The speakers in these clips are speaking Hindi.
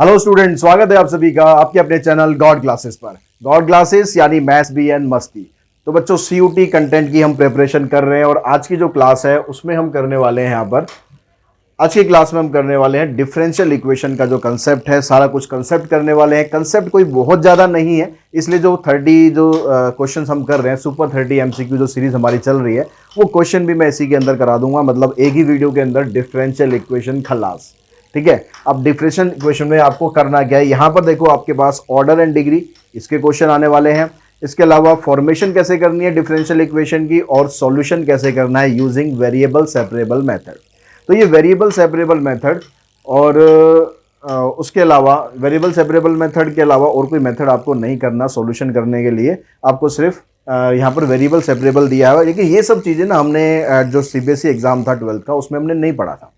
हेलो स्टूडेंट, स्वागत है आप सभी का आपके अपने चैनल गॉड क्लासेस पर। गॉड क्लासेस यानी मैथ्स बी एंड मस्ती। तो बच्चों सीयूटी कंटेंट की हम प्रिपरेशन कर रहे हैं और आज की जो क्लास है उसमें हम करने वाले हैं यहाँ पर आज की क्लास में हम करने वाले हैं डिफरेंशियल इक्वेशन का जो कंसेप्ट है, सारा कुछ कंसेप्ट करने वाले हैं। कंसेप्ट कोई बहुत ज़्यादा नहीं है, इसलिए जो 30 जो क्वेश्चन हम कर रहे हैं, सुपर 30 एमसीक्यू जो सीरीज हमारी चल रही है, वो क्वेश्चन भी मैं इसी के अंदर करा दूंगा। मतलब एक ही वीडियो के अंदर डिफरेंशियल इक्वेशन खलास। ठीक है, अब डिफरेंशियल इक्वेशन में आपको करना क्या है, यहाँ पर देखो आपके पास ऑर्डर एंड डिग्री, इसके क्वेश्चन आने वाले हैं। इसके अलावा फॉर्मेशन कैसे करनी है डिफरेंशियल इक्वेशन की, और सॉल्यूशन कैसे करना है यूजिंग वेरिएबल सेपरेबल मेथड। तो ये वेरिएबल सेपरेबल मेथड और उसके अलावा वेरिएबल सेपरेबल मेथड के अलावा और कोई मेथड आपको नहीं करना सॉल्यूशन करने के लिए। आपको सिर्फ यहाँ पर वेरिएबल सेपरेबल दिया है। लेकिन ये सब चीज़ें ना हमने जो सीबीएसई एग्जाम था 12th का, उसमें हमने नहीं पढ़ा था,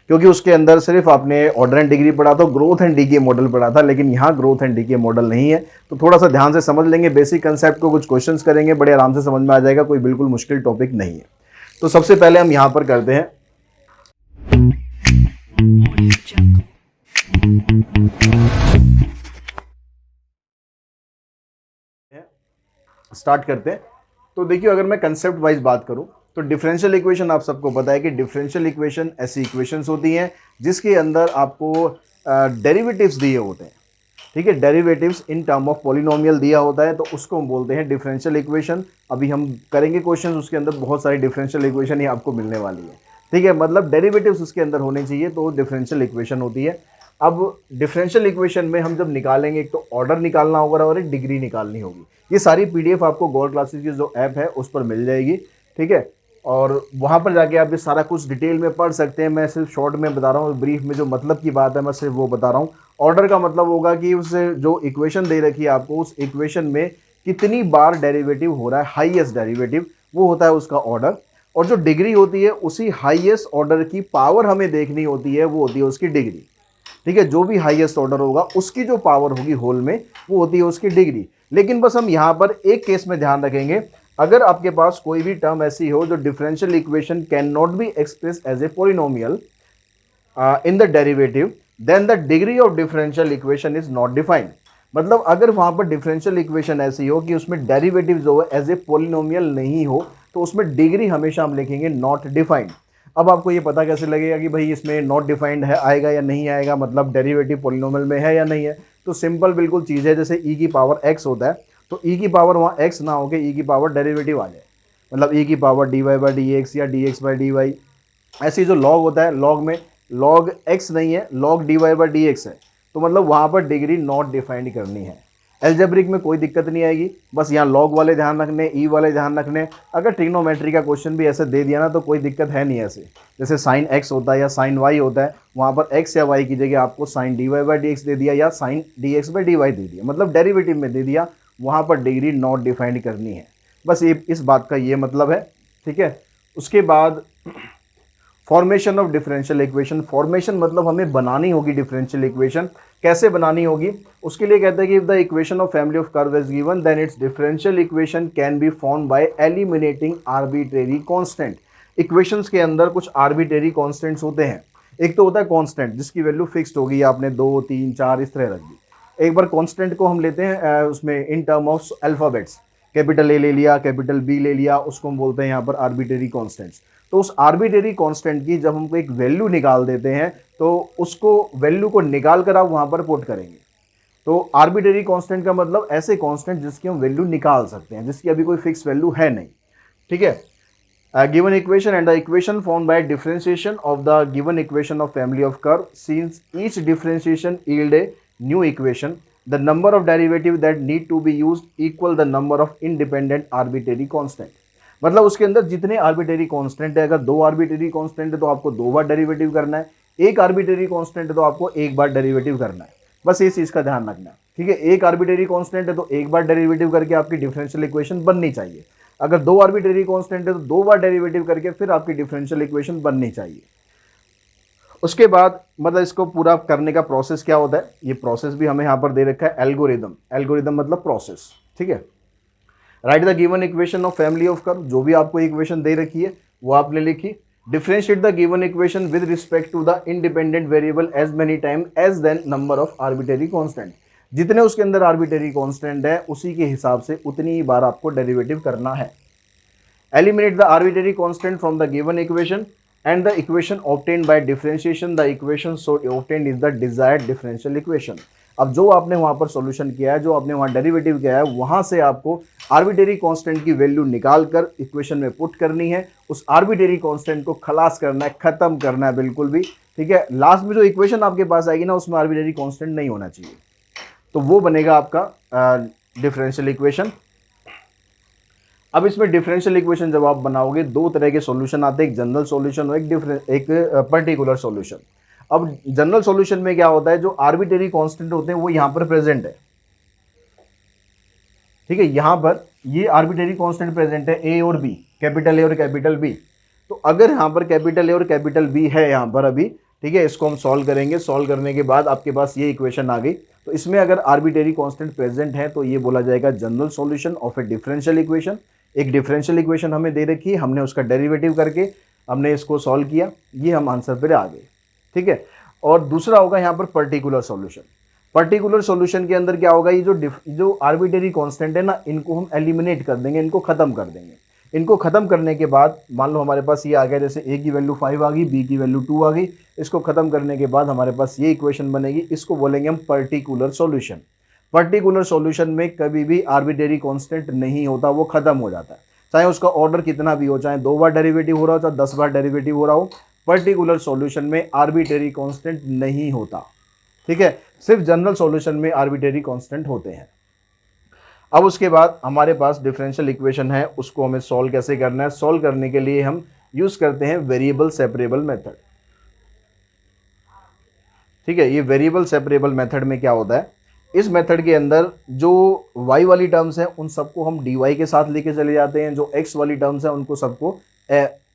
क्योंकि उसके अंदर सिर्फ आपने ऑर्डर एंड डिग्री पढ़ा था, ग्रोथ एंड डीके मॉडल पढ़ा था। लेकिन यहाँ ग्रोथ एंड डीके मॉडल नहीं है, तो थोड़ा सा ध्यान से समझ लेंगे। बेसिक कंसेप्ट को कुछ क्वेश्चंस करेंगे, बड़े आराम से समझ में आ जाएगा, कोई बिल्कुल मुश्किल टॉपिक नहीं है। तो सबसे पहले हम यहाँ पर करते हैं स्टार्ट करते हैं। तो देखिए, अगर मैं कंसेप्ट वाइज बात करूं तो डिफरेंशियल इक्वेशन आप सबको पता है कि डिफरेंशियल इक्वेशन ऐसी इक्वेशंस होती हैं जिसके अंदर आपको डेरिवेटिव्स दिए होते हैं। ठीक है, derivatives in term of polynomial दिया होता है, तो उसको हम बोलते हैं डिफरेंशियल इक्वेशन। अभी हम करेंगे क्वेश्चन, उसके अंदर बहुत सारी डिफरेंशियल इक्वेशन ही आपको मिलने वाली है। ठीक है, मतलब डेरिवेटिव्स उसके अंदर होने चाहिए, तो डिफरेंशियल इक्वेशन होती है। अब डिफरेंशियल इक्वेशन में हम जब निकालेंगे, एक तो ऑर्डर निकालना होगा और एक डिग्री निकालनी होगी। ये सारी पीडीएफ आपको गॉड क्लासेस की जो ऐप है उस पर मिल जाएगी। ठीक है, और वहाँ पर जाके आप ये सारा कुछ डिटेल में पढ़ सकते हैं। मैं सिर्फ शॉर्ट में बता रहा हूँ, ब्रीफ में जो मतलब की बात है मैं सिर्फ वो बता रहा हूँ। ऑर्डर का मतलब होगा कि उस जो इक्वेशन दे रखी है आपको, उस इक्वेशन में कितनी बार डेरिवेटिव हो रहा है, हाईएस्ट डेरिवेटिव, वो होता है उसका ऑर्डर। और जो डिग्री होती है, उसी हाईएस्ट ऑर्डर की पावर हमें देखनी होती है, वो होती है उसकी डिग्री। ठीक है, जो भी हाईएस्ट ऑर्डर होगा उसकी जो पावर होगी होल में, वो होती है उसकी डिग्री। लेकिन बस हम यहाँ पर एक केस में ध्यान रखेंगे, अगर आपके पास कोई भी टर्म ऐसी हो जो differential equation can not be express as a polynomial in the derivative, then the degree of differential equation is not defined. मतलब अगर वहाँ पर डिफरेंशियल इक्वेशन ऐसी हो कि उसमें डेरिवेटिव जो है एज ए पॉलिनोमियल नहीं हो, तो उसमें डिग्री हमेशा हम लिखेंगे नॉट डिफाइंड। अब आपको ये पता कैसे लगेगा कि भाई इसमें नॉट डिफाइंड है, आएगा या नहीं आएगा, मतलब डेरिवेटिव पॉलिनोमियल में है या नहीं है। तो सिंपल बिल्कुल चीज़ है, जैसे ई की पावर एक्स होता है, तो ई की पावर वहाँ एक्स ना हो के ई की पावर डेरिवेटिव आ जाए, मतलब ई की power d y by d x या d x by d y. ऐसे जो लॉग होता है, लॉग में लॉग एक्स नहीं है, log d y by d x है, तो मतलब वहाँ पर डिग्री नॉट डिफाइंड करनी है। एल्जेब्रिक में कोई दिक्कत नहीं आएगी, बस यहाँ लॉग वाले ध्यान रखने, ई वाले ध्यान रखने। अगर ट्रिग्नोमेट्री का क्वेश्चन भी ऐसे दे दिया ना, तो कोई दिक्कत है नहीं। ऐसे जैसे साइन एक्स होता है या साइन वाई होता है, वहाँ पर एक्स या वाई की जगह आपको sine d y by d x दे दिया या sine d x by d y दे दिया, मतलब डेरिवेटिव में दे दिया, वहाँ पर डिग्री नॉट डिफाइंड करनी है। बस ये इस बात का ये मतलब है। ठीक है, उसके बाद formation of differential equation. Formation मतलब हमें बनानी होगी डिफरेंशियल इक्वेशन। कैसे बनानी होगी, उसके लिए कहते हैं कि if the equation of family of curve is given, then its differential equation can be found by eliminating arbitrary constant. Equations के अंदर कुछ आर्बिट्रेरी कांस्टेंट्स होते हैं। एक तो होता है कांस्टेंट जिसकी वैल्यू फिक्स्ड होगी, आपने 2 3 4 इस तरह रख दी। एक बार कांस्टेंट को हम लेते हैं उसमें in term of alphabets, capital A ले लिया, कैपिटल बी ले लिया, उसको हम बोलते हैं यहाँ पर आर्बिट्रेरी कांस्टेंट्स। तो उस आर्बिट्रेरी कांस्टेंट की जब हम एक वैल्यू निकाल देते हैं, तो उसको वैल्यू को निकाल कर आप वहां पर पुट करेंगे। तो आर्बिट्रेरी कांस्टेंट का मतलब ऐसे कांस्टेंट जिसकी हम वैल्यू निकाल सकते हैं, जिसकी अभी कोई फिक्स वैल्यू है नहीं। ठीक है, given equation and the equation found by differentiation of the given equation of family of curve, since each differentiation yield a new equation, the number of derivative that need to be used equal the number of independent arbitrary constant. मतलब उसके अंदर जितने आर्बिट्रेरी कांस्टेंट है, अगर 2 आर्बिट्रेरी कांस्टेंट है तो आपको 2 बार डेरिवेटिव करना है, 1 आर्बिट्रेरी कांस्टेंट है तो आपको 1 बार डेरिवेटिव करना है। बस इस चीज का ध्यान रखना है। ठीक है, 1 आर्बिट्रेरी कांस्टेंट है तो 1 बार डेरिवेटिव करके आपकी डिफरेंशियल इक्वेशन बननी चाहिए। अगर 2 आर्बिट्रेरी कांस्टेंट है तो 2 बार डेरिवेटिव करके फिर आपकी डिफरेंशियल इक्वेशन बननी चाहिए। उसके बाद मतलब इसको पूरा करने का प्रोसेस क्या होता है, ये प्रोसेस भी हमें यहाँ पर दे रखा है, एल्गोरिदम। एल्गोरिदम मतलब प्रोसेस। ठीक है, right the given equation of family of curve, जो भी आपको इक्वेशन दे रखी है वो आपने लिखी। Differentiate the given equation with respect to the independent variable as many time as then number of arbitrary constant. जितने उसके अंदर आर्बिटरी कांस्टेंट है उसी के हिसाब से उतनी ही बार आपको डेरिवेटिव करना है। Eliminate the arbitrary constant from the given equation and the equation obtained by differentiation the equation so obtained is the desired differential equation. अब जो आपने वहां पर सॉल्यूशन किया है, जो आपने वहां डेरिवेटिव किया है, वहां से आपको आर्बिटरी कांस्टेंट की वैल्यू निकाल कर इक्वेशन में पुट करनी है। उस आर्बिटरी कांस्टेंट को खलास करना है, खत्म करना है बिल्कुल भी, ठीक है। लास्ट में जो इक्वेशन आपके पास आएगी ना, उसमें आर्बिटरी कांस्टेंट नहीं होना चाहिए, तो वो बनेगा आपका डिफरेंशियल इक्वेशन। अब इसमें डिफरेंशियल इक्वेशन जब आप बनाओगे, दो तरह के सॉल्यूशन आते हैं, एक जनरल सॉल्यूशन और एक पर्टिकुलर सॉल्यूशन। अब जनरल सॉल्यूशन में क्या होता है, जो आर्बिटरी कांस्टेंट होते हैं वो यहां पर प्रेजेंट है, ठीक है। यहां पर ये आर्बिटरी कांस्टेंट प्रेजेंट है, ए और बी, कैपिटल ए और कैपिटल बी। तो अगर यहां पर कैपिटल ए और कैपिटल बी है यहां पर अभी, ठीक है, इसको हम सॉल्व करेंगे। सॉल्व करने के बाद आपके पास ये इक्वेशन आ गई। तो इसमें अगर आर्बिटरी कांस्टेंट प्रेजेंट है तो ये बोला जाएगा general solution of A differential equation. एक डिफरेंशियल इक्वेशन हमें दे रखी है, हमने उसका डेरिवेटिव करके हमने इसको सॉल्व किया, ये हम आंसर पर आ गए, ठीक है। और दूसरा होगा यहाँ पर पर्टिकुलर सॉल्यूशन। पर्टिकुलर सॉल्यूशन के अंदर क्या होगा, ये जो आर्बिटरी कांस्टेंट है ना, इनको हम एलिमिनेट कर देंगे, इनको खत्म कर देंगे। इनको खत्म करने के बाद मान लो हमारे पास ये आ गया, जैसे ए की वैल्यू 5 आ गई, बी की वैल्यू 2 आ गई। इसको खत्म करने के बाद हमारे पास ये इक्वेशन बनेगी, इसको बोलेंगे हम पर्टिकुलर सॉल्यूशन। पर्टिकुलर सॉल्यूशन में कभी भी आर्बिटरी कांस्टेंट नहीं होता, वो खत्म हो जाता है, चाहे उसका ऑर्डर कितना भी हो, चाहे 2 बार डेरिवेटिव हो रहा हो, चाहे 10 बार डेरिवेटिव हो रहा हो। पर्टिकुलर सॉल्यूशन में आर्बिटरी कांस्टेंट नहीं होता, ठीक है। सिर्फ जनरल सॉल्यूशन में आर्बिटरी कांस्टेंट होते हैं। अब उसके बाद हमारे पास डिफरेंशियल इक्वेशन है, उसको हमें सॉल्व कैसे करना है। सॉल्व करने के लिए हम यूज करते हैं वेरिएबल सेपरेबल मेथड, ठीक है। ये वेरिएबल सेपरेबल मेथड में क्या होता है, इस मेथड के अंदर जो y वाली टर्म्स हैं उन सबको हम dy के साथ लेके चले जाते हैं, जो x वाली टर्म्स हैं उनको सबको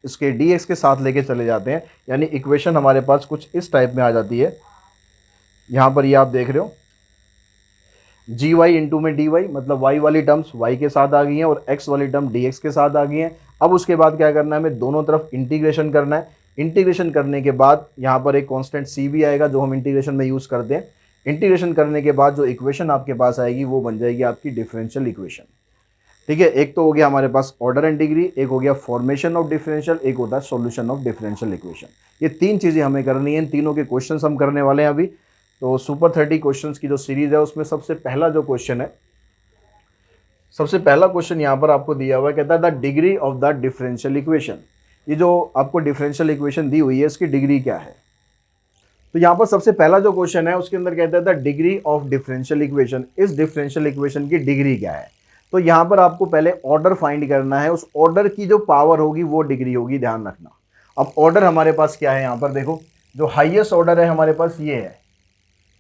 इसके dx के साथ लेके चले जाते हैं। यानी इक्वेशन हमारे पास कुछ इस टाइप में आ जाती है। यहाँ पर ये आप देख रहे हो gy इंटू में dy, मतलब y वाली टर्म्स y के साथ आ गई हैं और x वाली टर्म dx के साथ आ गई हैं। अब उसके बाद क्या करना है, हमें दोनों तरफ इंटीग्रेशन करना है। इंटीग्रेशन करने के बाद यहाँ पर एक कांस्टेंट c भी आएगा, जो हम इंटीग्रेशन में यूज़ करते हैं। इंटीग्रेशन करने के बाद जो इक्वेशन आपके पास आएगी वो बन जाएगी आपकी डिफरेंशियल इक्वेशन, ठीक है। एक तो हो गया हमारे पास ऑर्डर एंड डिग्री, एक हो गया फॉर्मेशन ऑफ डिफरेंशियल, एक होता है सॉल्यूशन ऑफ डिफरेंशियल इक्वेशन। ये तीन चीज़ें हमें करनी है, इन तीनों के क्वेश्चंस हम करने वाले हैं अभी। तो सुपर 30 क्वेश्चंस की जो सीरीज है उसमें सबसे पहला जो क्वेश्चन है, सबसे पहला क्वेश्चन यहाँ पर आपको दिया हुआ है, कहता है the degree of the differential equation. ये जो आपको डिफरेंशियल इक्वेशन दी हुई है इसकी डिग्री क्या है। तो यहाँ पर सबसे पहला जो क्वेश्चन है उसके अंदर कहता है the degree of differential equation, इस डिफरेंशियल इक्वेशन की डिग्री क्या है। तो यहाँ पर आपको पहले ऑर्डर फाइंड करना है, उस ऑर्डर की जो पावर होगी वो डिग्री होगी, ध्यान रखना। अब ऑर्डर हमारे पास क्या है, यहाँ पर देखो जो हाईएस्ट ऑर्डर है हमारे पास ये है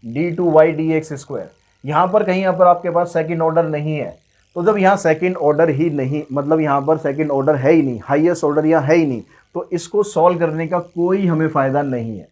d2y dx स्क्वायर। यहाँ पर कहीं यहाँ पर आपके पास सेकंड ऑर्डर नहीं है, तो जब यहाँ सेकंड ऑर्डर ही नहीं, मतलब यहाँ पर सेकंड ऑर्डर है ही नहीं, हाईएस्ट ऑर्डर यहाँ है ही नहीं, तो इसको सॉल्व करने का कोई हमें फ़ायदा नहीं है,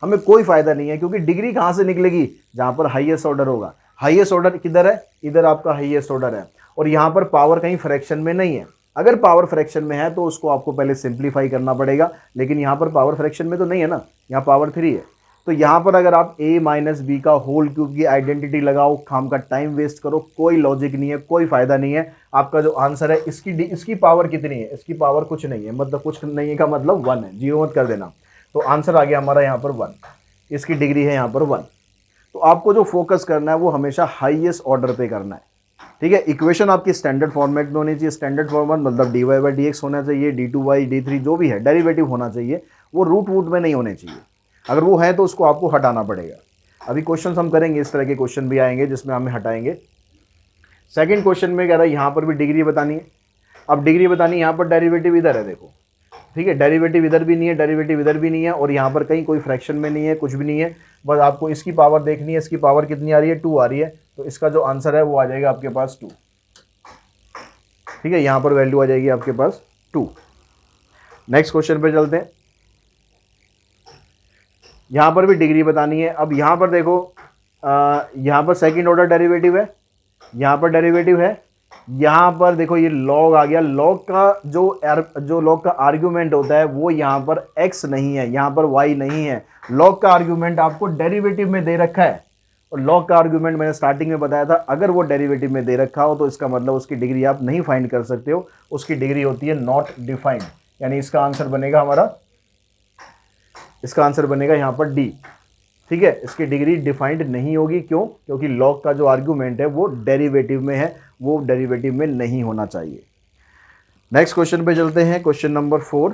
हमें कोई फ़ायदा नहीं है। क्योंकि डिग्री कहाँ से निकलेगी, जहाँ पर हाईएस्ट ऑर्डर होगा। हाईएस्ट ऑर्डर किधर है, इधर आपका हाईएस्ट ऑर्डर है, और यहाँ पर पावर कहीं फ्रैक्शन में नहीं है। अगर पावर फ्रैक्शन में है तो उसको आपको पहले सिंप्लीफाई करना पड़ेगा, लेकिन यहाँ पर पावर फ्रैक्शन में तो नहीं है ना, यहाँ पावर 3 है। तो यहाँ पर अगर आप a माइनस बी का होल क्यूब की आइडेंटिटी लगाओ, खाम का टाइम वेस्ट करो, कोई लॉजिक नहीं है, कोई फायदा नहीं है। आपका जो आंसर है इसकी पावर कितनी है, इसकी पावर कुछ नहीं है, मतलब कुछ नहीं है का मतलब 1 है, जीरो मत कर देना। तो आंसर आ गया हमारा यहाँ पर 1, इसकी डिग्री है यहाँ पर 1। तो आपको जो फोकस करना है वो हमेशा हाईएस्ट ऑर्डर पे करना है, ठीक है। इक्वेशन आपकी स्टैंडर्ड फॉर्मेट में होनी चाहिए। स्टैंडर्ड फॉर्मेट मतलब dy/dx होना चाहिए, d2y d3 जो भी है डेरिवेटिव होना चाहिए, वो रूट वूट में नहीं होने चाहिए। अगर वो है तो उसको आपको हटाना पड़ेगा। अभी क्वेश्चन हम करेंगे, इस तरह के क्वेश्चन भी आएंगे जिसमें हमें हटाएंगे। सेकंड क्वेश्चन में कह रहा है यहाँ पर भी डिग्री बतानी है। अब डिग्री बतानी है, यहाँ पर डेरिवेटिव इधर है, देखो ठीक है, डेरिवेटिव इधर भी नहीं है, डेरिवेटिव इधर भी नहीं है, और यहाँ पर कहीं कोई फ्रैक्शन में नहीं है, कुछ भी नहीं है। बस आपको इसकी पावर देखनी है, इसकी पावर कितनी आ रही है, 2 आ रही है। तो इसका जो आंसर है वो आ जाएगा आपके पास 2, ठीक है। यहाँ पर वैल्यू आ जाएगी आपके पास 2। नेक्स्ट क्वेश्चन पे चलते हैं। यहाँ पर भी डिग्री बतानी है। अब यहाँ पर देखो यहाँ पर सेकंड ऑर्डर डेरिवेटिव है, यहाँ पर डेरिवेटिव है, यहाँ पर देखो ये log आ गया, log का जो log का आर्ग्यूमेंट होता है वो यहाँ पर x नहीं है, यहाँ पर y नहीं है। log का आर्ग्यूमेंट आपको डेरिवेटिव में दे रखा है, और log का आर्ग्यूमेंट मैंने स्टार्टिंग में बताया था, अगर वो डेरिवेटिव में दे रखा हो तो इसका मतलब उसकी डिग्री आप नहीं फाइंड कर सकते हो, उसकी डिग्री होती है नॉट डिफाइंड। यानी इसका आंसर बनेगा हमारा, इसका आंसर बनेगा यहाँ पर डी। ठीक है, इसकी डिग्री डिफाइंड नहीं होगी, क्यों? क्योंकि log का जो आर्ग्यूमेंट है वो डेरिवेटिव में है, वो डेरिवेटिव में नहीं होना चाहिए। नेक्स्ट क्वेश्चन पे चलते हैं, क्वेश्चन नंबर 4।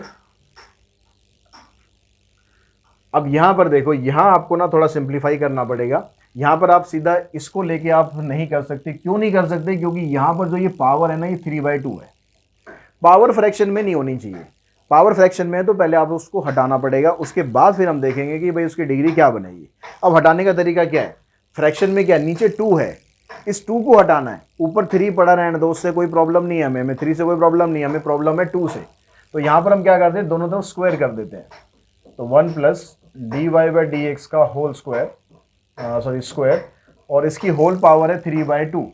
अब यहां पर देखो, यहां आपको ना थोड़ा सिंप्लीफाई करना पड़ेगा। यहां पर आप सीधा इसको लेके आप नहीं कर सकते। क्यों नहीं कर सकते? क्योंकि यहां पर जो ये पावर है ना, ये 3/2 है। पावर फ्रैक्शन में नहीं होनी चाहिए। पावर फ्रैक्शन में है तो पहले आप उसको हटाना पड़ेगा, उसके बाद फिर हम देखेंगे कि भाई उसकी डिग्री क्या बनेगी। अब हटाने का तरीका क्या है? फ्रैक्शन में क्या, नीचे 2 है, इस 2 को हटाना है, ऊपर 3 पड़ा रहने दो, उससे कोई प्रॉब्लम नहीं है हमें 3 से कोई प्रॉब्लम नहीं है, हमें प्रॉब्लम है 2 से। तो यहाँ पर हम क्या करते हैं, दोनों तरफ स्क्वायर कर देते हैं। तो 1 + dy/dx का होल स्क्वायर, सॉरी स्क्वायर, और इसकी होल पावर है 3/2।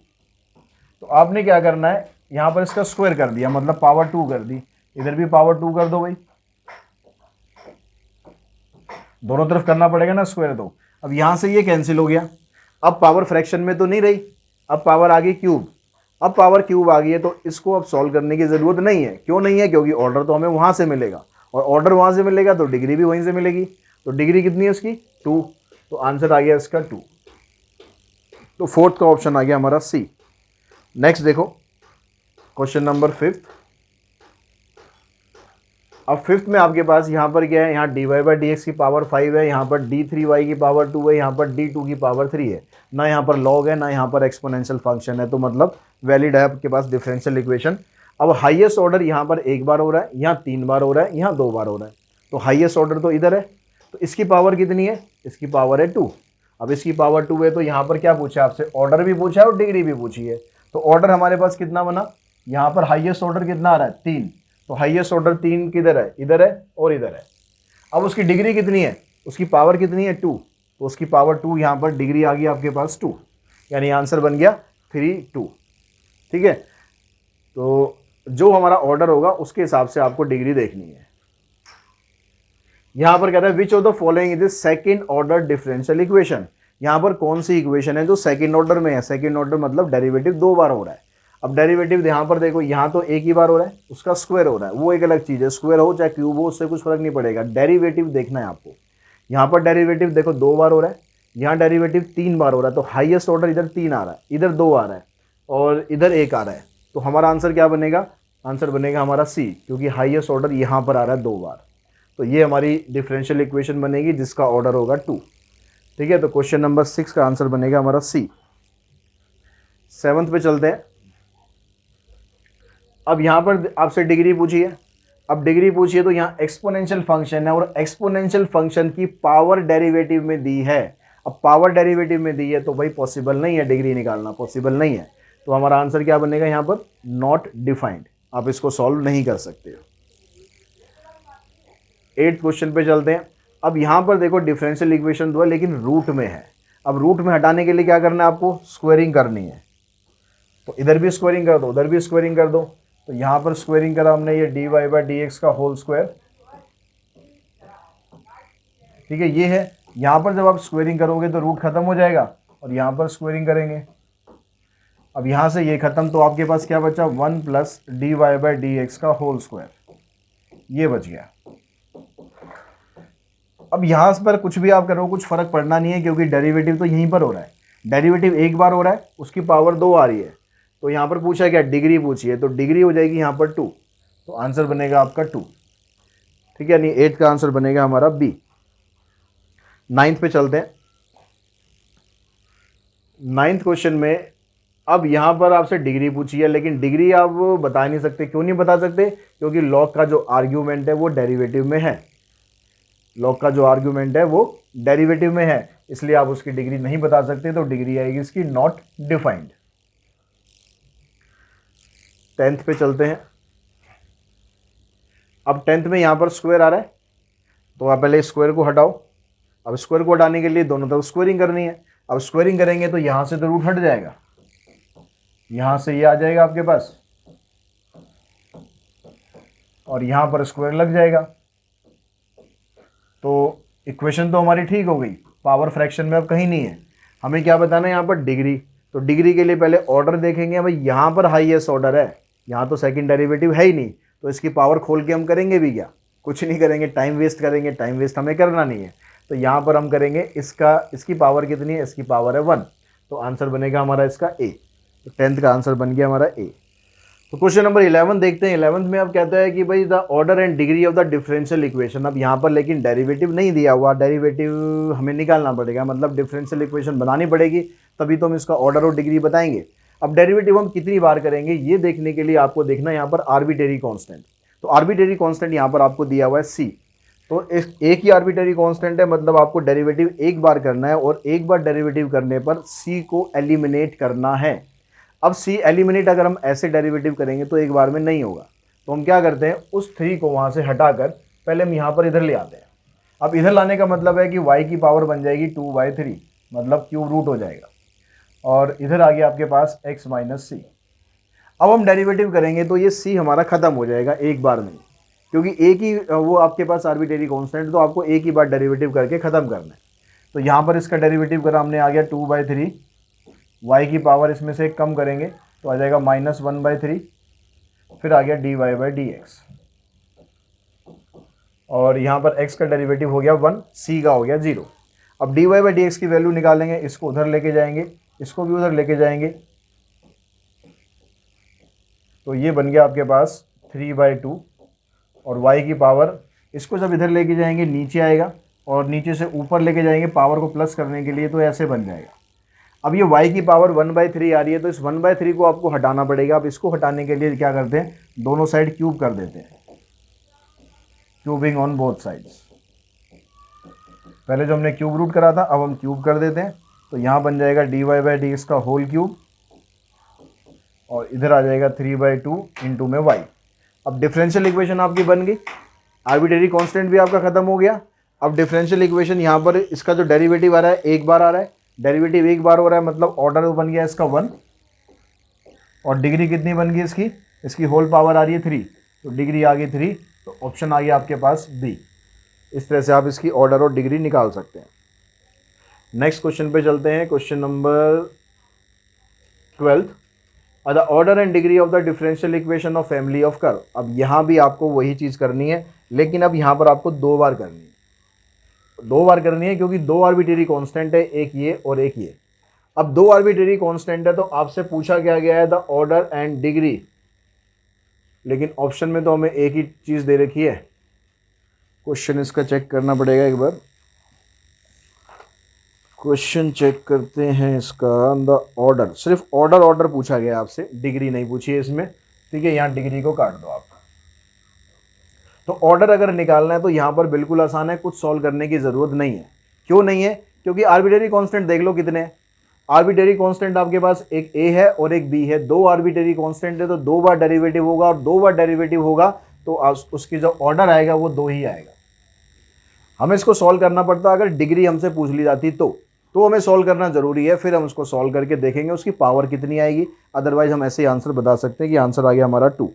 तो आपने क्या करना है, यहाँ पर इसका स्क्वायर कर दिया, मतलब पावर 2 कर दी, इधर भी पावर 2 कर दो भाई, दोनों तरफ करना पड़ेगा ना स्क्वायर। तो अब यहां से ये कैंसिल हो गया। अब पावर फ्रैक्शन में तो नहीं रही, अब पावर आ गई क्यूब। अब पावर क्यूब आ गई है तो इसको अब सॉल्व करने की जरूरत नहीं है। क्यों नहीं है? क्योंकि ऑर्डर तो हमें वहां से मिलेगा, और ऑर्डर वहां से मिलेगा तो डिग्री भी वहीं से मिलेगी। तो डिग्री कितनी है इसकी? 2। तो आंसर आ गया इसका 2। तो फोर्थ का ऑप्शन आ गया हमारा सी। नेक्स्ट देखो, क्वेश्चन नंबर 5। अब 5th में आपके पास यहाँ पर क्या है, यहाँ dy/dx की पावर 5 है, यहाँ पर d3y की पावर 2 है, यहाँ पर d2 की पावर 3 है, ना यहाँ पर log है, ना यहाँ पर एक्सपोनेंशियल फंक्शन है। तो मतलब वैलिड है आपके पास डिफरेंशियल इक्वेशन। अब हाईएस्ट ऑर्डर यहाँ पर एक बार हो रहा है, यहाँ 3 बार हो रहा है, यहाँ 2 बार हो रहा है। तो हाईएस्ट ऑर्डर तो इधर है, तो इसकी पावर कितनी है? इसकी पावर है 2। अब इसकी पावर 2 है तो यहाँ पर क्या पूछा आपसे? ऑर्डर भी पूछा है और डिग्री भी पूछी है। तो ऑर्डर हमारे पास कितना बना? यहाँ पर हाईएस्ट ऑर्डर कितना आ रहा है? 3। तो हाईएस्ट ऑर्डर 3 किधर है? इधर है और इधर है। अब उसकी डिग्री कितनी है? उसकी पावर कितनी है? 2। तो उसकी पावर 2, यहाँ पर डिग्री आ गई आपके पास 2, यानी आंसर बन गया 3, 2। ठीक है, तो जो हमारा ऑर्डर होगा उसके हिसाब से आपको डिग्री देखनी है। यहां पर कहता है which of the following is second order differential equation. यहां पर कौन सी इक्वेशन है जो सेकंड ऑर्डर में है? सेकंड ऑर्डर मतलब डेरिवेटिव 2 बार हो रहा है। अब डेरिवेटिव यहां पर देखो, यहां तो एक ही बार हो रहा है, उसका स्क्वायर हो रहा है, वो एक अलग चीज है। स्क्वायर हो चाहे क्यूब हो, उससे कुछ फर्क नहीं पड़ेगा, डेरिवेटिव देखना है आपको। यहां पर डेरिवेटिव देखो 2 बार हो रहा है, यहाँ डेरिवेटिव 3 बार हो रहा है। तो हाईएस्ट ऑर्डर इधर 3 आ रहा है, इधर 2 आ रहा है, और इधर 1 आ रहा है। तो हमारा आंसर क्या बनेगा? आंसर बनेगा हमारा सी, क्योंकि हाईएस्ट ऑर्डर यहां पर आ रहा है 2 बार। तो ये हमारी डिफरेंशियल इक्वेशन बनेगी जिसका ऑर्डर होगा 2। ठीक है, तो क्वेश्चन नंबर 6 का आंसर बनेगा हमारा सी। 7th पे चलते हैं। अब यहां पर आपसे डिग्री पूछी है। अब डिग्री पूछी है तो यहाँ एक्सपोनेंशियल फंक्शन है, और एक्सपोनेंशियल फंक्शन की पावर डेरिवेटिव में दी है। अब पावर डेरिवेटिव में दी है तो भाई पॉसिबल नहीं है डिग्री निकालना, पॉसिबल नहीं है। तो हमारा आंसर क्या बनेगा यहाँ पर? Not defined. आप इसको सॉल्व नहीं कर सकते। 8th क्वेश्चन पे चलते हैं। अब यहाँ पर देखो डिफरेंशियल इक्वेशन दो है लेकिन रूट में है। अब रूट में हटाने के लिए क्या करना है आपको? स्क्वायरिंग करनी है। तो इधर भी स्क्वायरिंग कर दो, उधर भी स्क्वायरिंग कर दो। तो यहाँ पर स्क्वायरिंग करा हमने, ये dy/dx का होल स्क्वायर। ठीक है, ये है। यहाँ पर जब आप स्क्वायरिंग करोगे तो रूट खत्म हो जाएगा, और यहाँ पर स्क्वायरिंग करेंगे। अब यहाँ से ये खत्म, तो आपके पास क्या बचा? 1 + dy/dx का होल स्क्वायर, ये बच गया। अब यहाँ पर कुछ भी आप करो कुछ फर्क पड़ना नहीं है, क्योंकि डेरिवेटिव तो यहीं पर हो रहा है। डेरिवेटिव एक बार हो रहा है, उसकी पावर 2 आ रही है। तो यहाँ पर पूछा क्या? डिग्री पूछी है, तो डिग्री हो जाएगी यहाँ पर 2। तो आंसर बनेगा आपका 2। ठीक है, यानी 8th का आंसर बनेगा हमारा बी। 9th पे चलते हैं। 9th क्वेश्चन में अब यहाँ पर आपसे डिग्री पूछी है, लेकिन डिग्री आप बता नहीं सकते। क्यों नहीं बता सकते? क्योंकि लॉग का जो आर्ग्यूमेंट है वो डेरिवेटिव में है। लॉग का जो आर्ग्यूमेंट है वो डेरिवेटिव में है, इसलिए आप उसकी डिग्री नहीं बता सकते। तो डिग्री आएगी इसकी नॉट डिफाइंड। 10th पे चलते हैं। अब 10th में यहाँ पर स्क्वायर आ रहा है, तो आप पहले स्क्वायर को हटाओ। अब स्क्वायर को हटाने के लिए दोनों तरफ स्क्वायरिंग करनी है। अब स्क्वायरिंग करेंगे तो यहाँ से तो रूट हट जाएगा, यहाँ से ये आ जाएगा आपके पास और यहाँ पर स्क्वायर लग जाएगा। तो इक्वेशन तो हमारी ठीक हो गई, पावर फ्रैक्शन में अब कहीं नहीं है। हमें क्या बताना है यहाँ पर, डिग्री। तो डिग्री के लिए पहले ऑर्डर देखेंगे, भाई यहाँ पर हाईएस्ट ऑर्डर है, यहाँ तो सेकंड डेरिवेटिव है ही नहीं, तो इसकी पावर खोल के हम करेंगे भी क्या, कुछ नहीं करेंगे, टाइम वेस्ट करेंगे, टाइम वेस्ट हमें करना नहीं है। तो यहाँ पर हम करेंगे इसकी पावर कितनी है, इसकी पावर है 1, तो आंसर बनेगा हमारा इसका ए। तो 10th का आंसर बन गया हमारा ए। तो क्वेश्चन नंबर 11 देखते हैं। 11th में अब कहता है कि भाई the order and degree of the differential equation. अब यहाँ पर लेकिन डेरिवेटिव नहीं दिया हुआ, डेरिवेटिव हमें निकालना पड़ेगा, मतलब डिफरेंशियल इक्वेशन बनानी पड़ेगी, तभी तो हम इसका ऑर्डर और डिग्री बताएंगे। अब डेरिवेटिव हम कितनी बार करेंगे ये देखने के लिए आपको देखना है यहाँ पर आर्बिट्रेरी कांस्टेंट। तो आर्बिट्रेरी कांस्टेंट यहाँ पर आपको दिया हुआ है सी। तो एक ही आर्बिट्रेरी कांस्टेंट है, मतलब आपको डेरिवेटिव एक बार करना है और एक बार डेरिवेटिव करने पर सी को एलिमिनेट करना है। अब सी एलिमिनेट अगर हम ऐसे डेरिवेटिव करेंगे तो एक बार में नहीं होगा, तो हम क्या करते हैं, उस 3 को वहाँ से हटाकर पहले हम यहाँ पर इधर ले आते हैं। अब इधर लाने का मतलब है कि y की पावर बन जाएगी 2/3, मतलब क्यूब रूट हो जाएगा, और इधर आ गया आपके पास x माइनस सी। अब हम डेरिवेटिव करेंगे तो ये c हमारा ख़त्म हो जाएगा एक बार में, क्योंकि एक ही वो आपके पास आर्बिट्रेरी कांस्टेंट, तो आपको एक ही बार डेरिवेटिव करके ख़त्म करना है। तो यहाँ पर इसका डेरिवेटिव करा हमने, आ गया 2/3, y की पावर इसमें से एक कम करेंगे तो आ जाएगा -1/3, फिर आ गया dy/dx, और यहाँ पर x का डेरिवेटिव हो गया 1, c का हो गया 0। अब dy/dx की वैल्यू निकालेंगे, इसको उधर लेके जाएंगे, इसको भी उधर लेके जाएंगे, तो ये बन गया आपके पास 3/2, और y की पावर इसको जब इधर लेके जाएंगे नीचे आएगा, और नीचे से ऊपर लेके जाएंगे पावर को प्लस करने के लिए, तो ऐसे बन जाएगा। अब ये y की पावर 1/3 आ रही है, तो इस 1/3 को आपको हटाना पड़ेगा। अब इसको हटाने के लिए क्या करते हैं, दोनों साइड क्यूब कर देते हैं, क्यूबिंग ऑन बोथ साइड्स। पहले जो हमने क्यूब रूट करा था, अब हम क्यूब कर देते हैं, तो यहाँ बन जाएगा dy/dx का होल क्यूब, और इधर आ जाएगा 3/2 इंटू में y। अब डिफरेंशियल इक्वेशन आपकी बन गई, आर्बिट्रेरी कांस्टेंट भी आपका खत्म हो गया। अब डिफरेंशियल इक्वेशन यहाँ पर इसका जो डेरिवेटिव आ रहा है एक बार आ रहा है, डेरिवेटिव एक बार हो रहा है, मतलब ऑर्डर बन गया इसका 1, और डिग्री कितनी बन गई इसकी होल पावर आ रही है 3, तो डिग्री आ गई 3, तो ऑप्शन आ गया आपके पास बी। इस तरह से आप इसकी ऑर्डर और डिग्री निकाल सकते हैं। नेक्स्ट क्वेश्चन पे चलते हैं, question number 12, the order and degree of the differential equation of family of curve. अब यहाँ भी आपको वही चीज़ करनी है, लेकिन अब यहाँ पर आपको 2 बार करनी है, 2 बार करनी है, क्योंकि 2 आर्बिट्रेरी कांस्टेंट है, एक ये और एक ये। अब 2 आर्बिट्रेरी कांस्टेंट है, तो आपसे पूछा क्या गया है, द ऑर्डर एंड डिग्री, लेकिन ऑप्शन में तो हमें एक ही चीज़ दे रखी है। क्वेश्चन इसका चेक करना पड़ेगा एक बार, क्वेश्चन चेक करते हैं इसका। द ऑर्डर, सिर्फ ऑर्डर पूछा गया आपसे, डिग्री नहीं पूछी है इसमें, ठीक है। यहाँ डिग्री को काट दो आप। तो ऑर्डर अगर निकालना है तो यहाँ पर बिल्कुल आसान है, कुछ सॉल्व करने की ज़रूरत नहीं है। क्यों नहीं है, क्योंकि आर्बिट्रेरी कांस्टेंट देख लो कितने हैं। आर्बिट्रेरी कांस्टेंट आपके पास एक ए है और एक बी है, 2 आर्बिट्रेरी कांस्टेंट है, तो 2 बार डेरिवेटिव होगा, और 2 बार डेरिवेटिव होगा तो उसकी जो ऑर्डर आएगा वो 2 ही आएगा। हमें इसको सॉल्व करना पड़ता, अगर डिग्री हमसे पूछ ली जाती तो हमें सॉल्व करना जरूरी है, फिर हम उसको सॉल्व करके देखेंगे उसकी पावर कितनी आएगी। अदरवाइज हम ऐसे ही आंसर बता सकते हैं कि आंसर आ गया हमारा 2।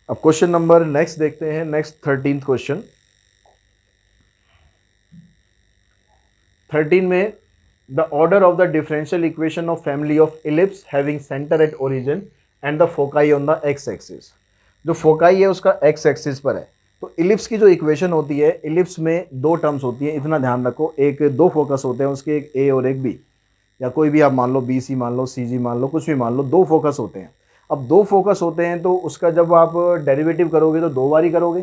अब क्वेश्चन नंबर नेक्स्ट देखते हैं, नेक्स्ट 13th क्वेश्चन। 13 में the order of the differential equation of family of ellipse having centre at origin and the foci on the x axis. जो फोकाई है उसका एक्स एक्सिस पर है। तो इलिप्स की जो इक्वेशन होती है, इलिप्स में 2 टर्म्स होती हैं, इतना ध्यान रखो, एक 2 फोकस होते हैं उसके, एक ए और एक बी, या कोई भी आप मान लो, बी सी मान लो, सी जी मान लो, कुछ भी मान लो, 2 फोकस होते हैं। अब 2 फोकस होते हैं तो उसका जब आप डेरिवेटिव करोगे तो 2 बार ही करोगे,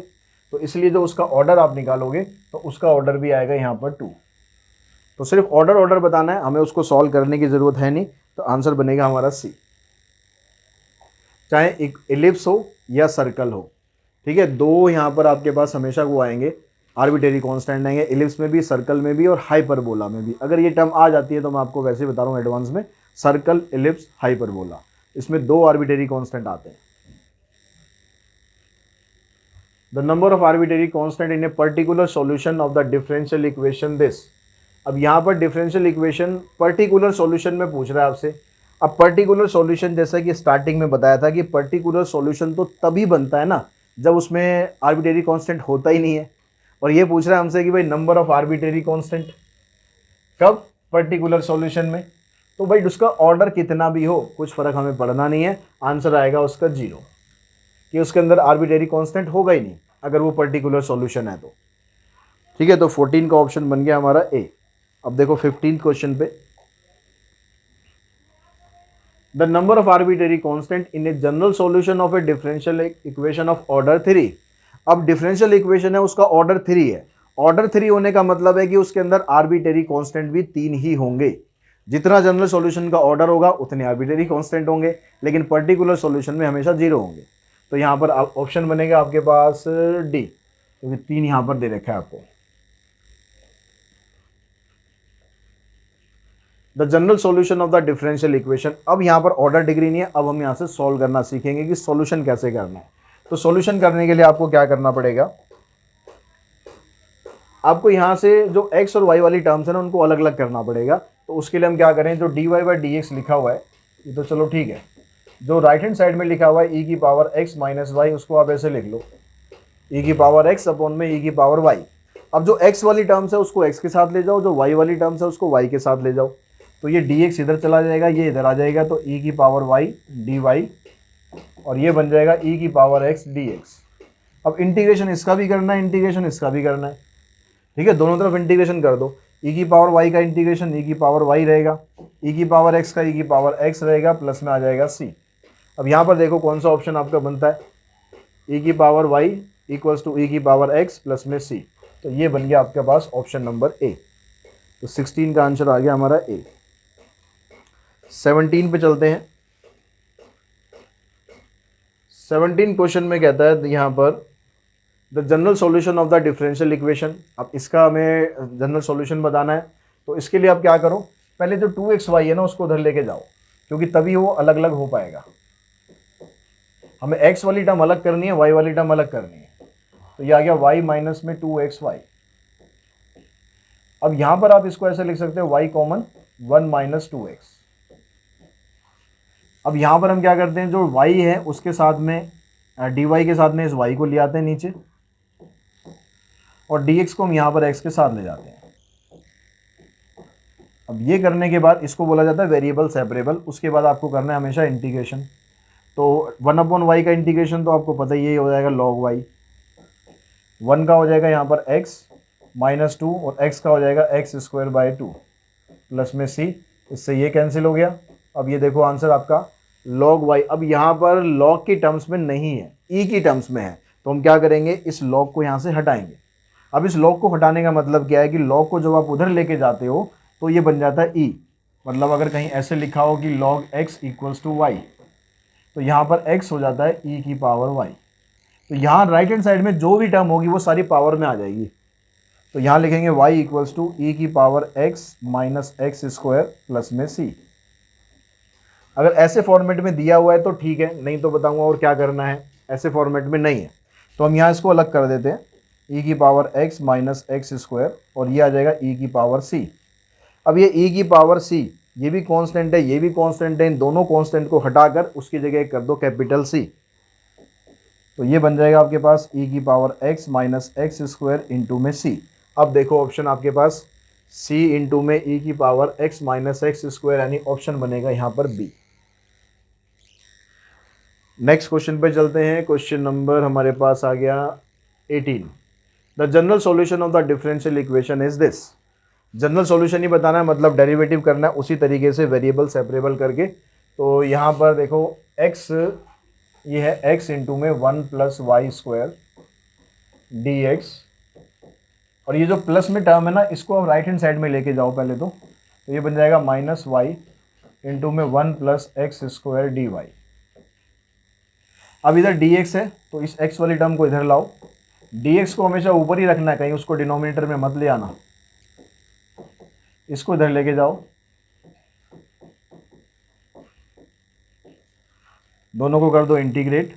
तो इसलिए जो उसका ऑर्डर आप निकालोगे तो उसका ऑर्डर भी आएगा यहाँ पर 2। तो सिर्फ ऑर्डर बताना है, हमें उसको सॉल्व करने की ज़रूरत है नहीं, तो आंसर बनेगा हमारा सी। चाहे एक इलिप्स हो या सर्कल हो, ठीक है, 2 यहाँ पर आपके पास हमेशा वो आएंगे, आर्बिट्रेरी कांस्टेंट आएंगे, इलिप्स में भी, सर्कल में भी और हाइपरबोला में भी। अगर ये टर्म आ जाती है तो मैं आपको वैसे ही बता रहा हूँ एडवांस में, सर्कल, इलिप्स, हाइपरबोला, इसमें 2 आर्बिट्रेरी कांस्टेंट आते हैं। The number of arbitrary constant in a particular solution of the differential equation this. अब यहाँ पर डिफरेंशियल इक्वेशन पर्टिकुलर सॉल्यूशन में पूछ रहा है आपसे। अब पर्टिकुलर सॉल्यूशन, जैसा कि स्टार्टिंग में बताया था कि पर्टिकुलर सॉल्यूशन तो तभी बनता है ना जब उसमें आर्बिट्रेरी कांस्टेंट होता ही नहीं है। और ये पूछ रहा है हमसे कि भाई नंबर ऑफ आर्बिट्रेरी कांस्टेंट कब, पर्टिकुलर सॉल्यूशन में। तो भाई उसका ऑर्डर कितना भी हो कुछ फर्क हमें पड़ना नहीं है, आंसर आएगा उसका 0, कि उसके अंदर आर्बिट्रेरी कांस्टेंट होगा ही नहीं अगर वो पर्टिकुलर सॉल्यूशन है तो। ठीक है, तो 14 का ऑप्शन बन गया हमारा ए। अब देखो 15th क्वेश्चन पे, the number of arbitrary constant in a general solution of A differential equation of order 3। अब डिफरेंशियल इक्वेशन है उसका ऑर्डर 3 है। ऑर्डर 3 होने का मतलब है कि उसके अंदर आर्बिट्रेरी कांस्टेंट भी 3 ही होंगे। जितना जनरल सॉल्यूशन का ऑर्डर होगा उतने आर्बिट्रेरी कांस्टेंट होंगे, लेकिन पर्टिकुलर सॉल्यूशन में हमेशा 0 होंगे। तो यहाँ पर ऑप्शन बनेगा आपके पास डी, क्योंकि 3 यहाँ पर दे रखा है आपको। The general solution of the differential equation. अब यहाँ पर ऑर्डर डिग्री नहीं है, अब हम यहाँ से सॉल्व करना सीखेंगे कि सॉल्यूशन कैसे करना है। तो सॉल्यूशन करने के लिए आपको क्या करना पड़ेगा, आपको यहाँ से जो x और y वाली टर्म्स है ना उनको अलग अलग करना पड़ेगा। तो उसके लिए हम क्या करें, जो dy बाई डी एक्स लिखा हुआ है ये तो चलो ठीक है, जो राइट हैंड साइड में लिखा हुआ है e की पावर x माइनस वाई, उसको आप ऐसे लिख लो e की पावर x अपॉन में e की पावर y। अब जो x वाली टर्म्स है उसको x के साथ ले जाओ, जो y वाली टर्म्स है उसको y के साथ ले जाओ। तो ये dx इधर चला जाएगा, ये इधर आ जाएगा, तो e की पावर y dy, और ये बन जाएगा e की पावर x dx। अब इंटीग्रेशन इसका भी करना है, इंटीग्रेशन इसका भी करना है। ठीक है, दोनों तरफ इंटीग्रेशन कर दो। e की पावर y का इंटीग्रेशन e की पावर y रहेगा, e की पावर x का e की पावर x रहेगा, प्लस में आ जाएगा c। अब यहाँ पर देखो कौन सा ऑप्शन आपका बनता है, e की power y equals to e की पावर x प्लस में c। तो ये बन गया आपके पास ऑप्शन नंबर ए। तो 16 का आंसर आ गया हमारा ए। 17 पे चलते हैं। 17 क्वेश्चन में कहता है यहाँ पर the general solution of the differential equation. अब इसका हमें जनरल सॉल्यूशन बताना है, तो इसके लिए आप क्या करो, पहले जो 2xy है ना उसको उधर लेके जाओ, क्योंकि तभी वो अलग अलग हो पाएगा। हमें x वाली टर्म अलग करनी है, y वाली टर्म अलग करनी है। तो ये आ गया y माइनस में 2xy। अब यहां पर आप इसको ऐसे लिख सकते हो y कॉमन 1 माइनस 2x। अब यहां पर हम क्या करते हैं, जो y है उसके साथ में dy के साथ में इस y को ले आते हैं नीचे, और dx को हम यहां पर x के साथ ले जाते हैं। अब ये करने के बाद इसको बोला जाता है वेरिएबल सेपरेबल। उसके बाद आपको करना है हमेशा इंटीग्रेशन। तो 1 अपॉन वाई का इंटीग्रेशन तो आपको पता ही है, हो जाएगा log y। 1 का हो जाएगा यहाँ पर x माइनस 2, और x का हो जाएगा x स्क्वायर बाई 2 प्लस में c। इससे ये कैंसिल हो गया। अब ये देखो आंसर आपका log y। अब यहाँ पर log की टर्म्स में नहीं है, e की टर्म्स में है, तो हम क्या करेंगे, इस log को यहाँ से हटाएंगे। अब इस log को हटाने का मतलब क्या है कि log को जब आप उधर लेके जाते हो तो ये बन जाता है e। मतलब अगर कहीं ऐसे लिखा हो कि log x equals to y, तो यहाँ पर x हो जाता है e की पावर y। तो यहाँ राइट हैंड साइड में जो भी टर्म होगी वो सारी पावर में आ जाएगी। तो यहाँ लिखेंगे y इक्वल्स टू e की power x minus x square plus में c। अगर ऐसे फॉर्मेट में दिया हुआ है तो ठीक है, नहीं तो बताऊंगा और क्या करना है। ऐसे फॉर्मेट में नहीं है तो हम यहाँ इसको अलग कर देते हैं, e की power x minus x square, और ये आ जाएगा e की पावर c। अब ये e की पावर c, ये भी कांस्टेंट है, ये भी कांस्टेंट है, इन दोनों कांस्टेंट को हटाकर उसकी जगह कर दो कैपिटल C। तो ये बन जाएगा आपके पास e की power x minus x square into में c। अब देखो ऑप्शन आपके पास c इंटू में e की power x minus x square, यानी ऑप्शन बनेगा यहाँ पर b। नेक्स्ट क्वेश्चन पे चलते हैं। क्वेश्चन नंबर हमारे पास आ गया 18। The general solution of the differential equation is this. General solution ही बताना है, मतलब डेरिवेटिव करना है उसी तरीके से वेरिएबल सेपरेबल करके। तो यहाँ पर देखो x, ये है x इंटू में 1 plus y square d x, और ये जो प्लस में टर्म है ना इसको आप राइट हैंड साइड में लेके जाओ पहले तो ये बन जाएगा माइनस वाई इंटू में 1 plus x square d y. अब इधर dx है तो इस x वाली टर्म को इधर लाओ। dx को हमेशा ऊपर ही रखना है, कहीं उसको डिनोमिनेटर में मत ले आना। इसको इधर लेके जाओ, दोनों को कर दो इंटीग्रेट।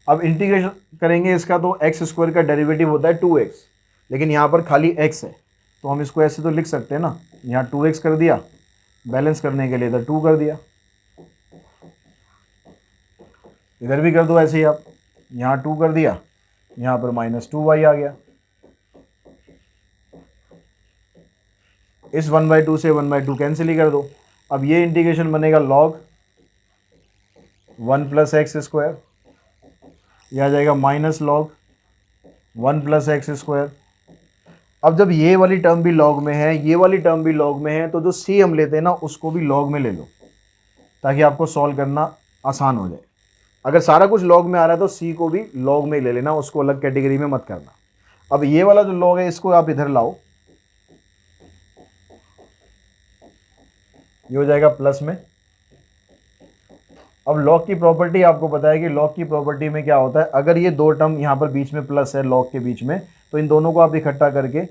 अब इंटीग्रेशन करेंगे इसका तो एक्स स्क्वायर का डेरिवेटिव होता है 2x, लेकिन यहाँ पर खाली x है तो हम इसको ऐसे तो लिख सकते हैं ना, यहाँ 2x कर दिया बैलेंस करने के लिए इधर 2 कर दिया, इधर भी कर दो ऐसे ही आप, यहाँ 2 कर दिया, यहाँ पर -2y आ गया। इस 1/2 से 1/2 कैंसिल ही कर दो। अब ये इंटीग्रेशन बनेगा log 1 + x², यह आ जाएगा -log 1 + x²। अब जब ये वाली टर्म भी log में है, ये वाली टर्म भी log में है, तो जो c हम लेते हैं ना उसको भी log में ले लो, ताकि आपको सॉल्व करना आसान हो जाए। अगर सारा कुछ log में आ रहा है तो c को भी log में ले लेना, उसको अलग कैटेगरी में मत करना। अब ये वाला जो log है इसको आप इधर लाओ, ये हो जाएगा प्लस में। अब log की प्रॉपर्टी आपको पता है कि log की प्रॉपर्टी में क्या होता है, अगर ये दो टर्म यहाँ पर बीच में प्लस है log के बीच में, तो इन दोनों को आप इकट्ठा करके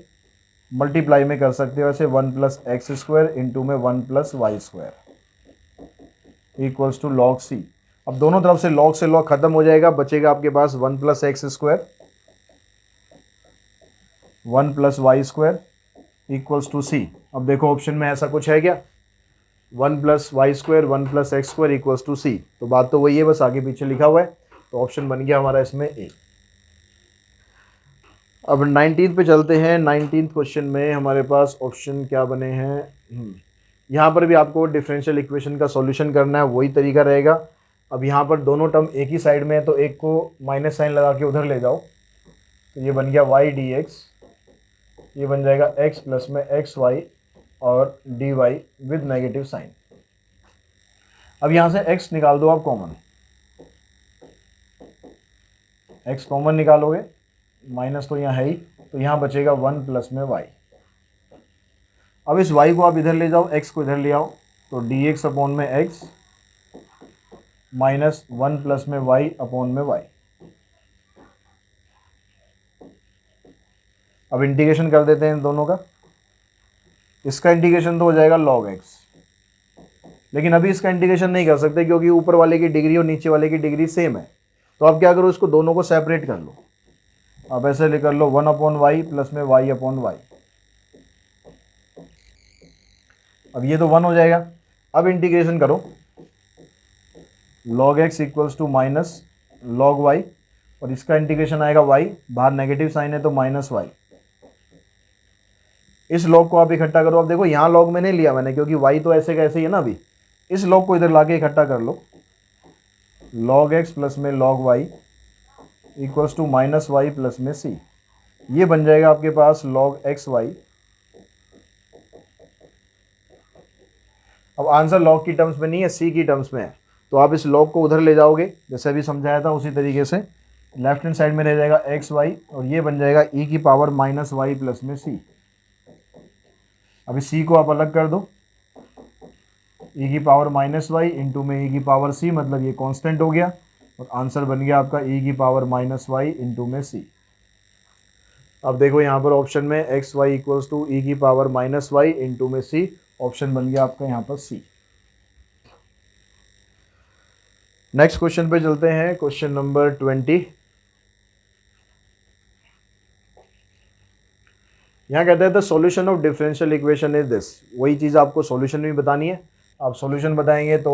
मल्टीप्लाई में कर सकते हो ऐसे 1 + x² इंटू में 1 + y² equals to log c। अब दोनों तरफ से log खत्म हो जाएगा, बचेगा आपके पास 1 + x² 1 + y² equals to c। अब देखो ऑप्शन में ऐसा कुछ है क्या, 1 + y² 1 + x² equals to c, तो बात तो वही है, बस आगे पीछे लिखा हुआ है, तो ऑप्शन बन गया हमारा इसमें ए। अब 19 पे चलते हैं। 19 क्वेश्चन में हमारे पास ऑप्शन क्या बने हैं, यहाँ पर भी आपको डिफरेंशियल इक्वेशन का सॉल्यूशन करना है, वही तरीका रहेगा। अब यहाँ पर दोनों टर्म एक ही साइड में है, तो एक को माइनस साइन लगा के उधर ले जाओ, तो ये बन गया y dx, ये बन जाएगा x प्लस में xy और dy विद नेगेटिव साइन। अब यहाँ से x निकाल दो आप कॉमन, x कॉमन निकालोगे, माइनस तो यहाँ है ही, तो यहाँ बचेगा 1 प्लस में y। अब इस y को आप इधर ले जाओ, x को इधर ले आओ, तो dx अपॉन में x माइनस 1 प्लस में y अपॉन में y। अब इंटीग्रेशन कर देते हैं इन दोनों का, इसका इंटीग्रेशन तो हो जाएगा log x, लेकिन अभी इसका इंटीग्रेशन नहीं कर सकते क्योंकि ऊपर वाले की डिग्री और नीचे वाले की डिग्री सेम है। तो आप क्या करो, इसको दोनों को सेपरेट कर लो, आप ऐसे ले कर लो 1/y प्लस में y/y। अब ये तो 1 हो जाएगा। अब इंटीग्रेशन करो, log x equals to minus log y, और इसका इंटीग्रेशन आएगा y, बाहर नेगेटिव साइन है तो -y। इस log को आप इकट्ठा करो। अब देखो यहाँ log में नहीं लिया मैंने क्योंकि y तो ऐसे कैसे ही है ना, अभी इस log को इधर लाके इकट्ठा कर लो, log x प्लस में log y equals to -y plus में c। ये बन जाएगा आपके पास log xy। अब आंसर log की टर्म्स में नहीं है, c की टर्म्स में है, तो आप इस log को उधर ले जाओगे, जैसे अभी समझाया था उसी तरीके से, लेफ्ट हैंड साइड में रह जाएगा xy और ये बन जाएगा e की पावर -y प्लस में c। अभी c को आप अलग कर दो, e की पावर -y इंटू में e की पावर c, मतलब ये कांस्टेंट हो गया, और आंसर बन गया आपका e की पावर -y इंटू में c। अब देखो यहाँ पर ऑप्शन में xy इक्वल्स टू e की पावर -y इंटू में c, ऑप्शन बन गया आपका यहाँ पर c। नेक्स्ट क्वेश्चन पे चलते हैं, क्वेश्चन नंबर 20। यहाँ कहते हैं the solution of differential equation is this. वही चीज़ आपको सॉल्यूशन भी बतानी है। आप सॉल्यूशन बताएंगे तो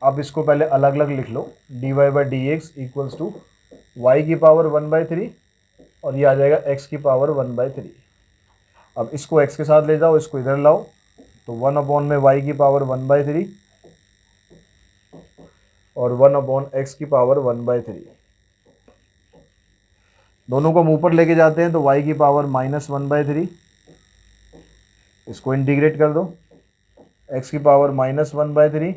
आप इसको पहले अलग अलग लिख लो, dy/dx इक्वल्स टू y की पावर 1/3 और ये आ जाएगा x की पावर 1/3। अब इसको x के साथ ले जाओ, इसको इधर लाओ, तो 1 में y की पावर 1/3 और 1 x की पावर 1/3। दोनों को हम ऊपर लेके जाते हैं तो y की पावर -1/3, इसको इंटीग्रेट कर दो, x की पावर -1/3,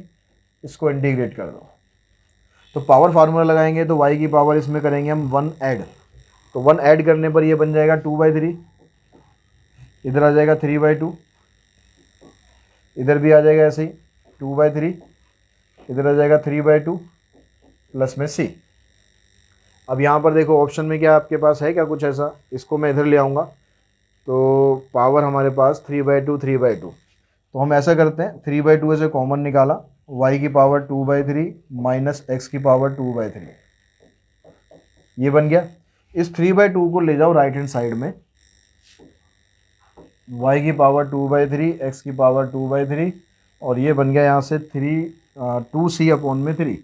इसको इंटीग्रेट कर दो। तो पावर फार्मूला लगाएंगे तो y की पावर इसमें करेंगे हम 1 ऐड, तो 1 ऐड करने पर ये बन जाएगा 2/3, इधर आ जाएगा 3/2, इधर भी आ जाएगा ऐसे ही 2/3, इधर आ जाएगा 3/2 प्लस में c। अब यहाँ पर देखो ऑप्शन में क्या आपके पास है क्या कुछ ऐसा, इसको मैं इधर ले आऊँगा तो पावर हमारे पास 3/2 3/2, तो हम ऐसा करते हैं 3/2 से कॉमन निकाला, y की पावर 2/3 माइनस x की पावर 2/3, ये बन गया। इस 3/2 को ले जाओ राइट हैंड साइड में, y की पावर 2/3 x की पावर 2/3 और ये बन गया यहाँ से 2c अपॉन में 3।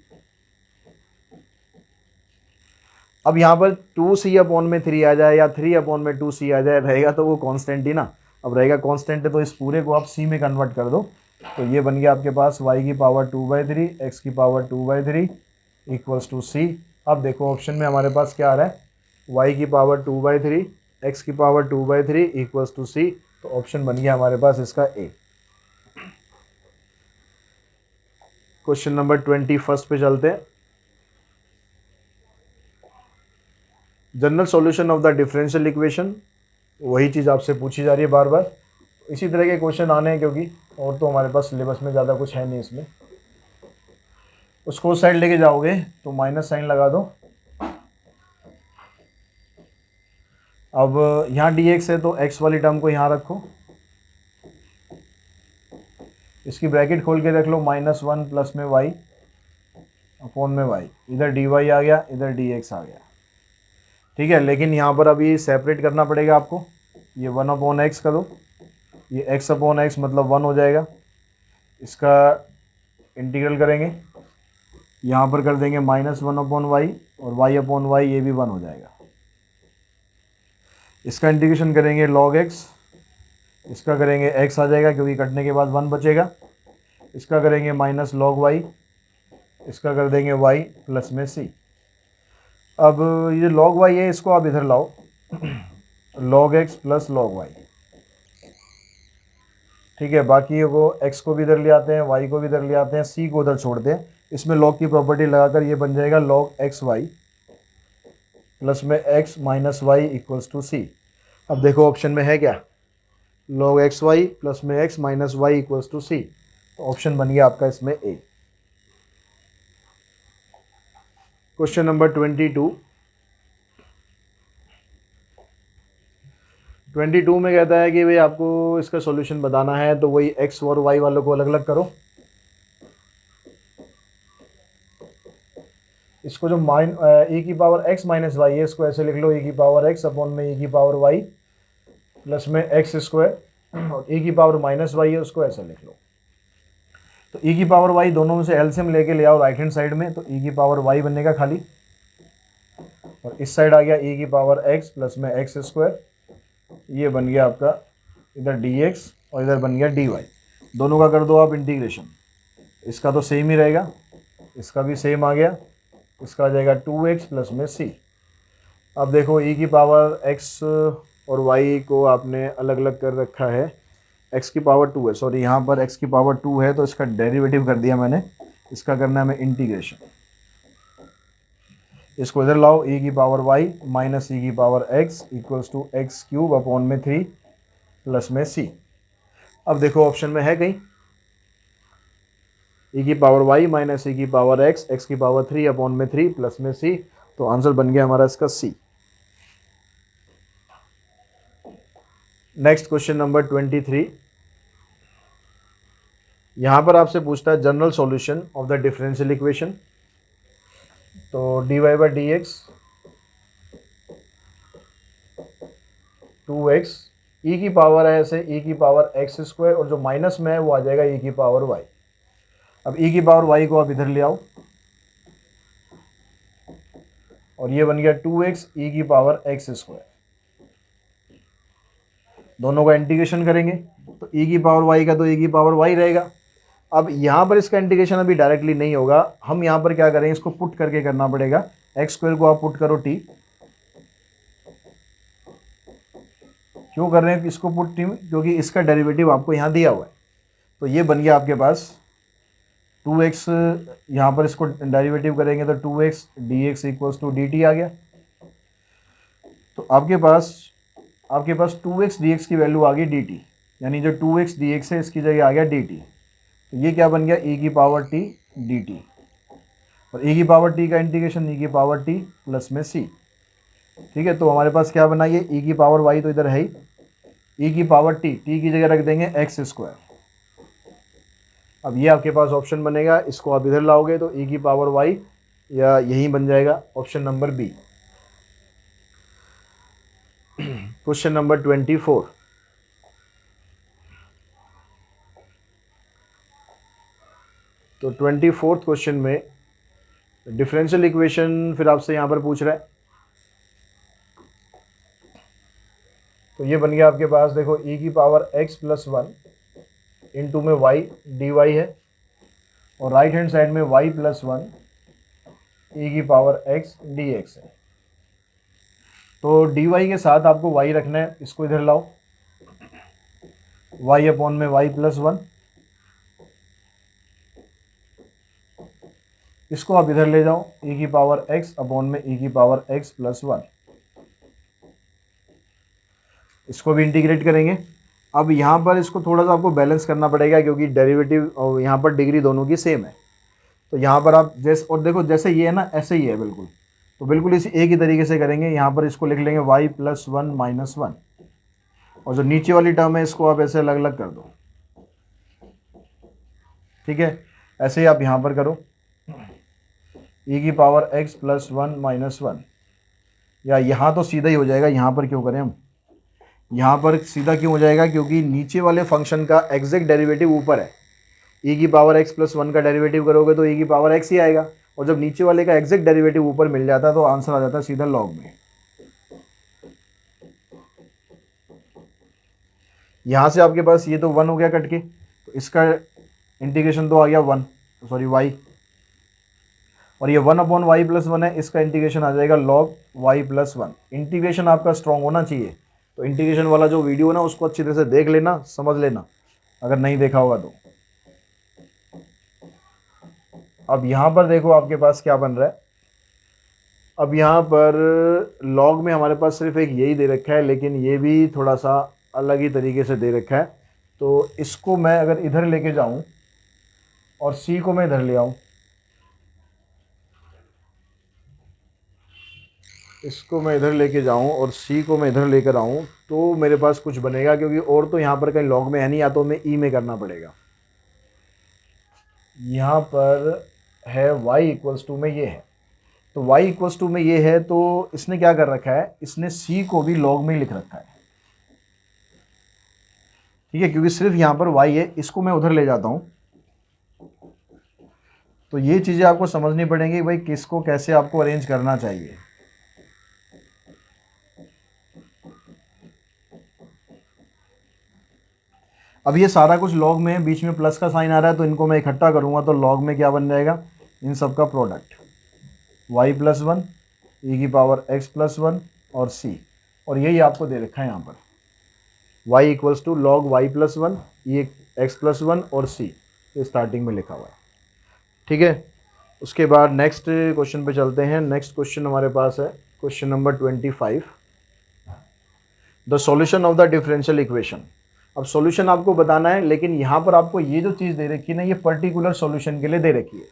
अब यहाँ पर 2c अपॉन में 3 आ जाए या 3 अपॉन में 2c आ जाए, रहेगा तो वो कांस्टेंट ही ना। अब रहेगा कांस्टेंट है तो इस पूरे को आप c में कन्वर्ट कर दो, तो ये बन गया आपके पास y की पावर 2/3 x की पावर 2/3 इक्वल्स टू c। अब देखो ऑप्शन में हमारे पास क्या आ रहा है, y की पावर 2/3 x की पावर 2/3 इक्वल्स टू c, तो ऑप्शन बन गया हमारे पास इसका ए। क्वेश्चन नंबर 21 पे चलते हैं। General solution of the differential equation, वही चीज़ आपसे पूछी जा रही है बार बार, इसी तरह के क्वेश्चन आने हैं क्योंकि और तो हमारे पास सिलेबस में ज़्यादा कुछ है नहीं इसमें। उसको उस साइड लेके जाओगे तो माइनस साइन लगा दो। अब यहाँ dx है तो x वाली टर्म को यहाँ रखो, इसकी ब्रैकेट खोल के रख लो, -1 प्लस में y अपॉन में y, इधर dy आ गया, इधर dx आ गया। ठीक है, लेकिन यहाँ पर अभी सेपरेट करना पड़ेगा आपको। ये 1/x का दो, ये x/x मतलब 1 हो जाएगा। इसका इंटीग्रल करेंगे, यहाँ पर कर देंगे -1/y और y/y ये भी 1 हो जाएगा। इसका इंटीग्रेशन करेंगे log x, इसका करेंगे x आ जाएगा क्योंकि कटने के बाद 1 बचेगा। इसका करेंगे -log y, इसका कर देंगे y प्लस में c। अब ये log y है, इसको आप इधर लाओ log x plus log y। ठीक है, बाकी वो x को भी इधर ले आते हैं, y को भी इधर ले आते हैं, c को उधर छोड़ते हैं। इसमें log की प्रॉपर्टी लगाकर ये बन जाएगा log x y प्लस में x minus y equals to c। अब देखो ऑप्शन में है क्या, log x y प्लस में x minus y equals to c, तो ऑप्शन बन गया आपका इसमें ए। क्वेश्चन नंबर 22 में कहता है कि भाई आपको इसका सॉल्यूशन बताना है, तो वही x और y वालों को अलग अलग करो। इसको जो e की पावर x माइनस वाई है, इसको ऐसे लिख लो, e की पावर x अपॉन में e की पावर y प्लस में x स्क्वायर, और e की पावर माइनस वाई है उसको ऐसे लिख लो। तो e की पावर y दोनों में से एलसीएम लेके ले आओ राइट हैंड साइड में, तो e की पावर y बनेगा खाली, और इस साइड आ गया e की पावर x प्लस में x स्क्वायर, ये बन गया आपका इधर dx और इधर बन गया dy। दोनों का कर दो आप इंटीग्रेशन, इसका तो सेम ही रहेगा, इसका भी सेम आ गया, इसका आ जाएगा 2x प्लस में c। अब देखो e की पावर x और y को आपने अलग अलग कर रखा है, x की पावर 2 है, सॉरी यहाँ पर x की पावर 2 है तो इसका डेरिवेटिव कर दिया मैंने, इसका करना है मैं इंटीग्रेशन। इसको इधर लाओ, e की पावर y माइनस e की power x equals to x cube upon में 3 प्लस में c। अब देखो ऑप्शन में है कहीं e की पावर y माइनस e की पावर x, x की पावर 3 अपॉन में 3 प्लस में c, तो आंसर बन गया हमारा इसका c। नेक्स्ट क्वेश्चन नंबर 23, यहाँ पर आपसे पूछता है general solution of the differential equation. तो dy by d x 2x, e की पावर है ऐसे e की पावर x स्क्वायर, और जो माइनस में है वो आ जाएगा e की पावर y। अब e की पावर y को आप इधर ले आओ, और ये बन गया 2x e की पावर x स्क्वायर। दोनों का इंटीग्रेशन करेंगे तो e की पावर y का तो e की पावर y रहेगा। अब यहाँ पर इसका इंटीग्रेशन अभी डायरेक्टली नहीं होगा, हम यहाँ पर क्या करेंगे, इसको पुट करके करना पड़ेगा। एक्स स्क्वायर को आप पुट करो t, क्यों कर रहे हैं इसको पुट t में, क्योंकि इसका डेरिवेटिव आपको यहाँ दिया हुआ है। तो ये बन गया आपके पास 2x, यहाँ पर इसको डेरिवेटिव करेंगे तो 2x dx equals to dt आ गया। तो आपके पास 2x dx की वैल्यू आ गई dt, यानी जो 2x dx है इसकी जगह आ गया dt। तो ये क्या बन गया, e की पावर t dt, और e की पावर t का इंटीग्रेशन e की पावर t प्लस में c। ठीक है, तो हमारे पास क्या बना, ये e की पावर y तो इधर है ही, e की पावर t की जगह रख देंगे x स्क्वायर। अब ये आपके पास ऑप्शन बनेगा, इसको आप इधर लाओगे तो e की पावर y या यही बन जाएगा option number B. Question number 24, तो 24th क्वेश्चन में डिफरेंशियल इक्वेशन फिर आपसे यहाँ पर पूछ रहा है। तो ये बन गया आपके पास, देखो e की पावर x प्लस 1 इंटू में y dy है, और राइट हैंड साइड में y प्लस 1 e की पावर x dx है। तो dy के साथ आपको y रखना है, इसको इधर लाओ, y अपॉन में y प्लस 1, इसको आप इधर ले जाओ, e की पावर x अपॉन में e की पावर x प्लस 1, इसको भी इंटीग्रेट करेंगे। अब यहाँ पर इसको थोड़ा सा आपको बैलेंस करना पड़ेगा क्योंकि डेरिवेटिव और यहाँ पर डिग्री दोनों की सेम है। तो यहाँ पर आप जैसे, और देखो जैसे ये है ना ऐसे ही है बिल्कुल, तो बिल्कुल इसी एक ही तरीके से करेंगे। यहाँ पर इसको लिख लेंगे y प्लस 1 माइनस 1, और जो नीचे वाली टर्म है इसको आप ऐसे अलग अलग कर दो, ठीक है। ऐसे ही आप यहाँ पर करो, e की पावर x प्लस 1 माइनस 1, या यहाँ तो सीधा ही हो जाएगा, यहाँ पर क्यों करें हम, यहाँ पर सीधा क्यों हो जाएगा क्योंकि नीचे वाले फंक्शन का एग्जैक्ट डेरिवेटिव ऊपर है। e की पावर x प्लस 1 का डेरिवेटिव करोगे तो e की पावर x ही आएगा, और जब नीचे वाले का एग्जैक्ट डेरिवेटिव ऊपर मिल जाता है तो आंसर आ जाता है सीधा लॉग में। यहाँ से आपके पास ये तो 1 हो गया कट के, तो इसका इंटीग्रेशन तो आ गया 1, सॉरी y, और ये 1 अपॉन वाई प्लस 1 है, इसका इंटीग्रेशन आ जाएगा लॉग y प्लस 1। इंटीग्रेशन आपका स्ट्रॉन्ग होना चाहिए, तो इंटीग्रेशन वाला जो वीडियो है ना उसको अच्छी तरह से देख लेना, समझ लेना अगर नहीं देखा होगा तो। अब यहाँ पर देखो आपके पास क्या बन रहा है। अब यहाँ पर लॉग में हमारे पास सिर्फ एक यही दे रखा है, लेकिन ये भी थोड़ा सा अलग ही तरीके से दे रखा है। तो इसको मैं अगर इधर लेके जाऊँ और c को मैं इधर ले आऊँ, इसको मैं इधर लेके जाऊँ और c को मैं इधर लेकर आऊँ, तो मेरे पास कुछ बनेगा, क्योंकि और तो यहाँ पर कहीं लॉग में है नहीं, या तो हमें e में करना पड़ेगा। यहाँ पर है y इक्वल्स टू में ये है, तो y इक्वल्स टू में ये है, तो इसने क्या कर रखा है, इसने c को भी लॉग में ही लिख रखा है, ठीक है, क्योंकि सिर्फ यहाँ पर y है। इसको मैं उधर ले जाता हूँ, तो ये चीज़ें आपको समझनी पड़ेंगी भाई, किसको कैसे आपको अरेंज करना चाहिए। अब ये सारा कुछ लॉग में है, बीच में प्लस का साइन आ रहा है, तो इनको मैं इकट्ठा करूँगा तो लॉग में क्या बन जाएगा, इन सब का प्रोडक्ट y प्लस 1 e की पावर x प्लस 1 और c, और यही आपको दे रखा है यहाँ पर y equals to log y plus 1 e x plus 1 और c, ये स्टार्टिंग में लिखा हुआ है, ठीक है। उसके बाद नेक्स्ट क्वेश्चन पे चलते हैं। नेक्स्ट क्वेश्चन हमारे पास है question number 25, the solution of the differential equation. अब सॉल्यूशन आपको बताना है, लेकिन यहाँ पर आपको ये जो चीज़ दे रखी है ना, ये पर्टिकुलर सॉल्यूशन के लिए दे रखी है।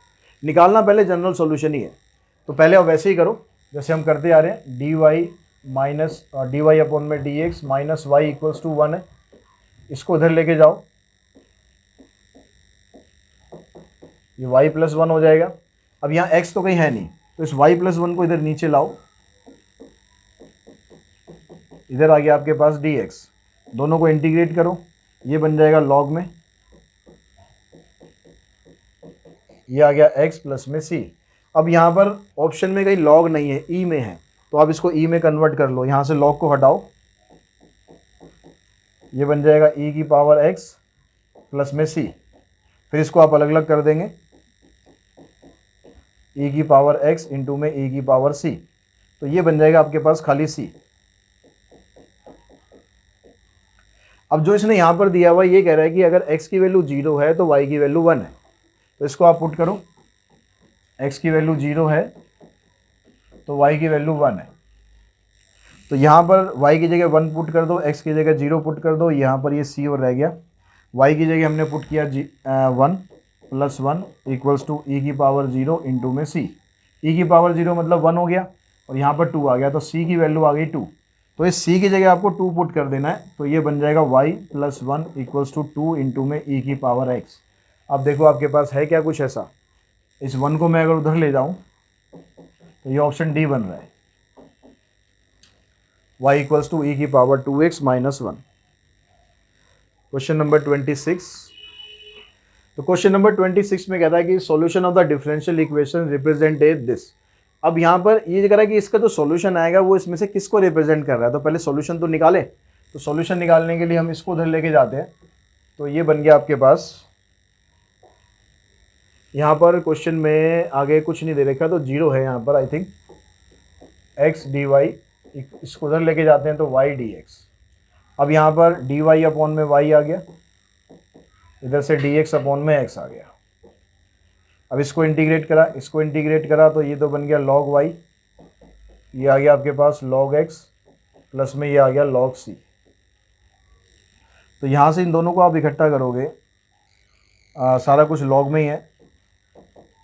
निकालना पहले जनरल सॉल्यूशन ही है, तो पहले आप वैसे ही करो जैसे हम करते आ रहे हैं, dy माइनस dy अपॉन में dx minus y equals to 1 है, इसको उधर लेके जाओ, ये y प्लस 1 हो जाएगा। अब यहाँ x तो कहीं है नहीं, तो इस y प्लस 1 को इधर नीचे लाओ, इधर आ गया आपके पास dx, दोनों को इंटीग्रेट करो, ये बन जाएगा लॉग में, ये आ गया x प्लस में c। अब यहाँ पर ऑप्शन में कहीं लॉग नहीं है, e में है, तो आप इसको e में कन्वर्ट कर लो, यहाँ से लॉग को हटाओ, ये बन जाएगा e की पावर x प्लस में c, फिर इसको आप अलग अलग कर देंगे, e की पावर x इंटू में e की पावर c, तो ये बन जाएगा आपके पास खाली c। अब जो इसने यहाँ पर दिया हुआ ये कह रहा है कि अगर x की वैल्यू 0 है तो y की वैल्यू 1 है, तो इसको आप पुट करो, x की वैल्यू 0 है तो y की वैल्यू 1 है, तो यहाँ पर y की जगह 1 पुट कर दो, x की जगह 0 पुट कर दो, यहाँ पर ये c और रह गया, y की जगह हमने पुट किया 1 प्लस 1 इक्वल्स टू e की पावर 0 इंटू में c, e की पावर 0 मतलब 1 हो गया, और यहाँ पर 2 आ गया, तो c की वैल्यू आ गई 2, तो इस c की जगह आपको 2 पुट कर देना है, तो ये बन जाएगा y plus 1 equals to 2 into में e की पावर x। अब देखो आपके पास है क्या कुछ ऐसा, इस 1 को मैं अगर उधर ले जाऊँ तो ये ऑप्शन डी बन रहा है, y इक्वल्स टू e की power 2x minus 1। Question number 26, तो क्वेश्चन नंबर 26 में कहता है कि solution of the differential equation represented this. अब यहाँ पर ये कह रहा है कि इसका जो सॉल्यूशन आएगा वो इसमें से किसको रिप्रेजेंट कर रहा है। तो पहले सॉल्यूशन तो निकाले, तो सॉल्यूशन निकालने के लिए हम इसको उधर लेके जाते हैं। तो ये बन गया आपके पास, यहाँ पर क्वेश्चन में आगे कुछ नहीं दे रखा, तो 0 है यहाँ पर आई थिंक, x dy, इसको उधर लेके जाते हैं तो y dx। अब यहाँ पर dy अपॉन में y आ गया, इधर से dx अपॉन में x आ गया। अब इसको इंटीग्रेट करा, इसको इंटीग्रेट करा तो ये तो बन गया log y, ये आ गया आपके पास log x, प्लस में ये आ गया log c। तो यहाँ से इन दोनों को आप इकट्ठा करोगे, सारा कुछ log में ही है,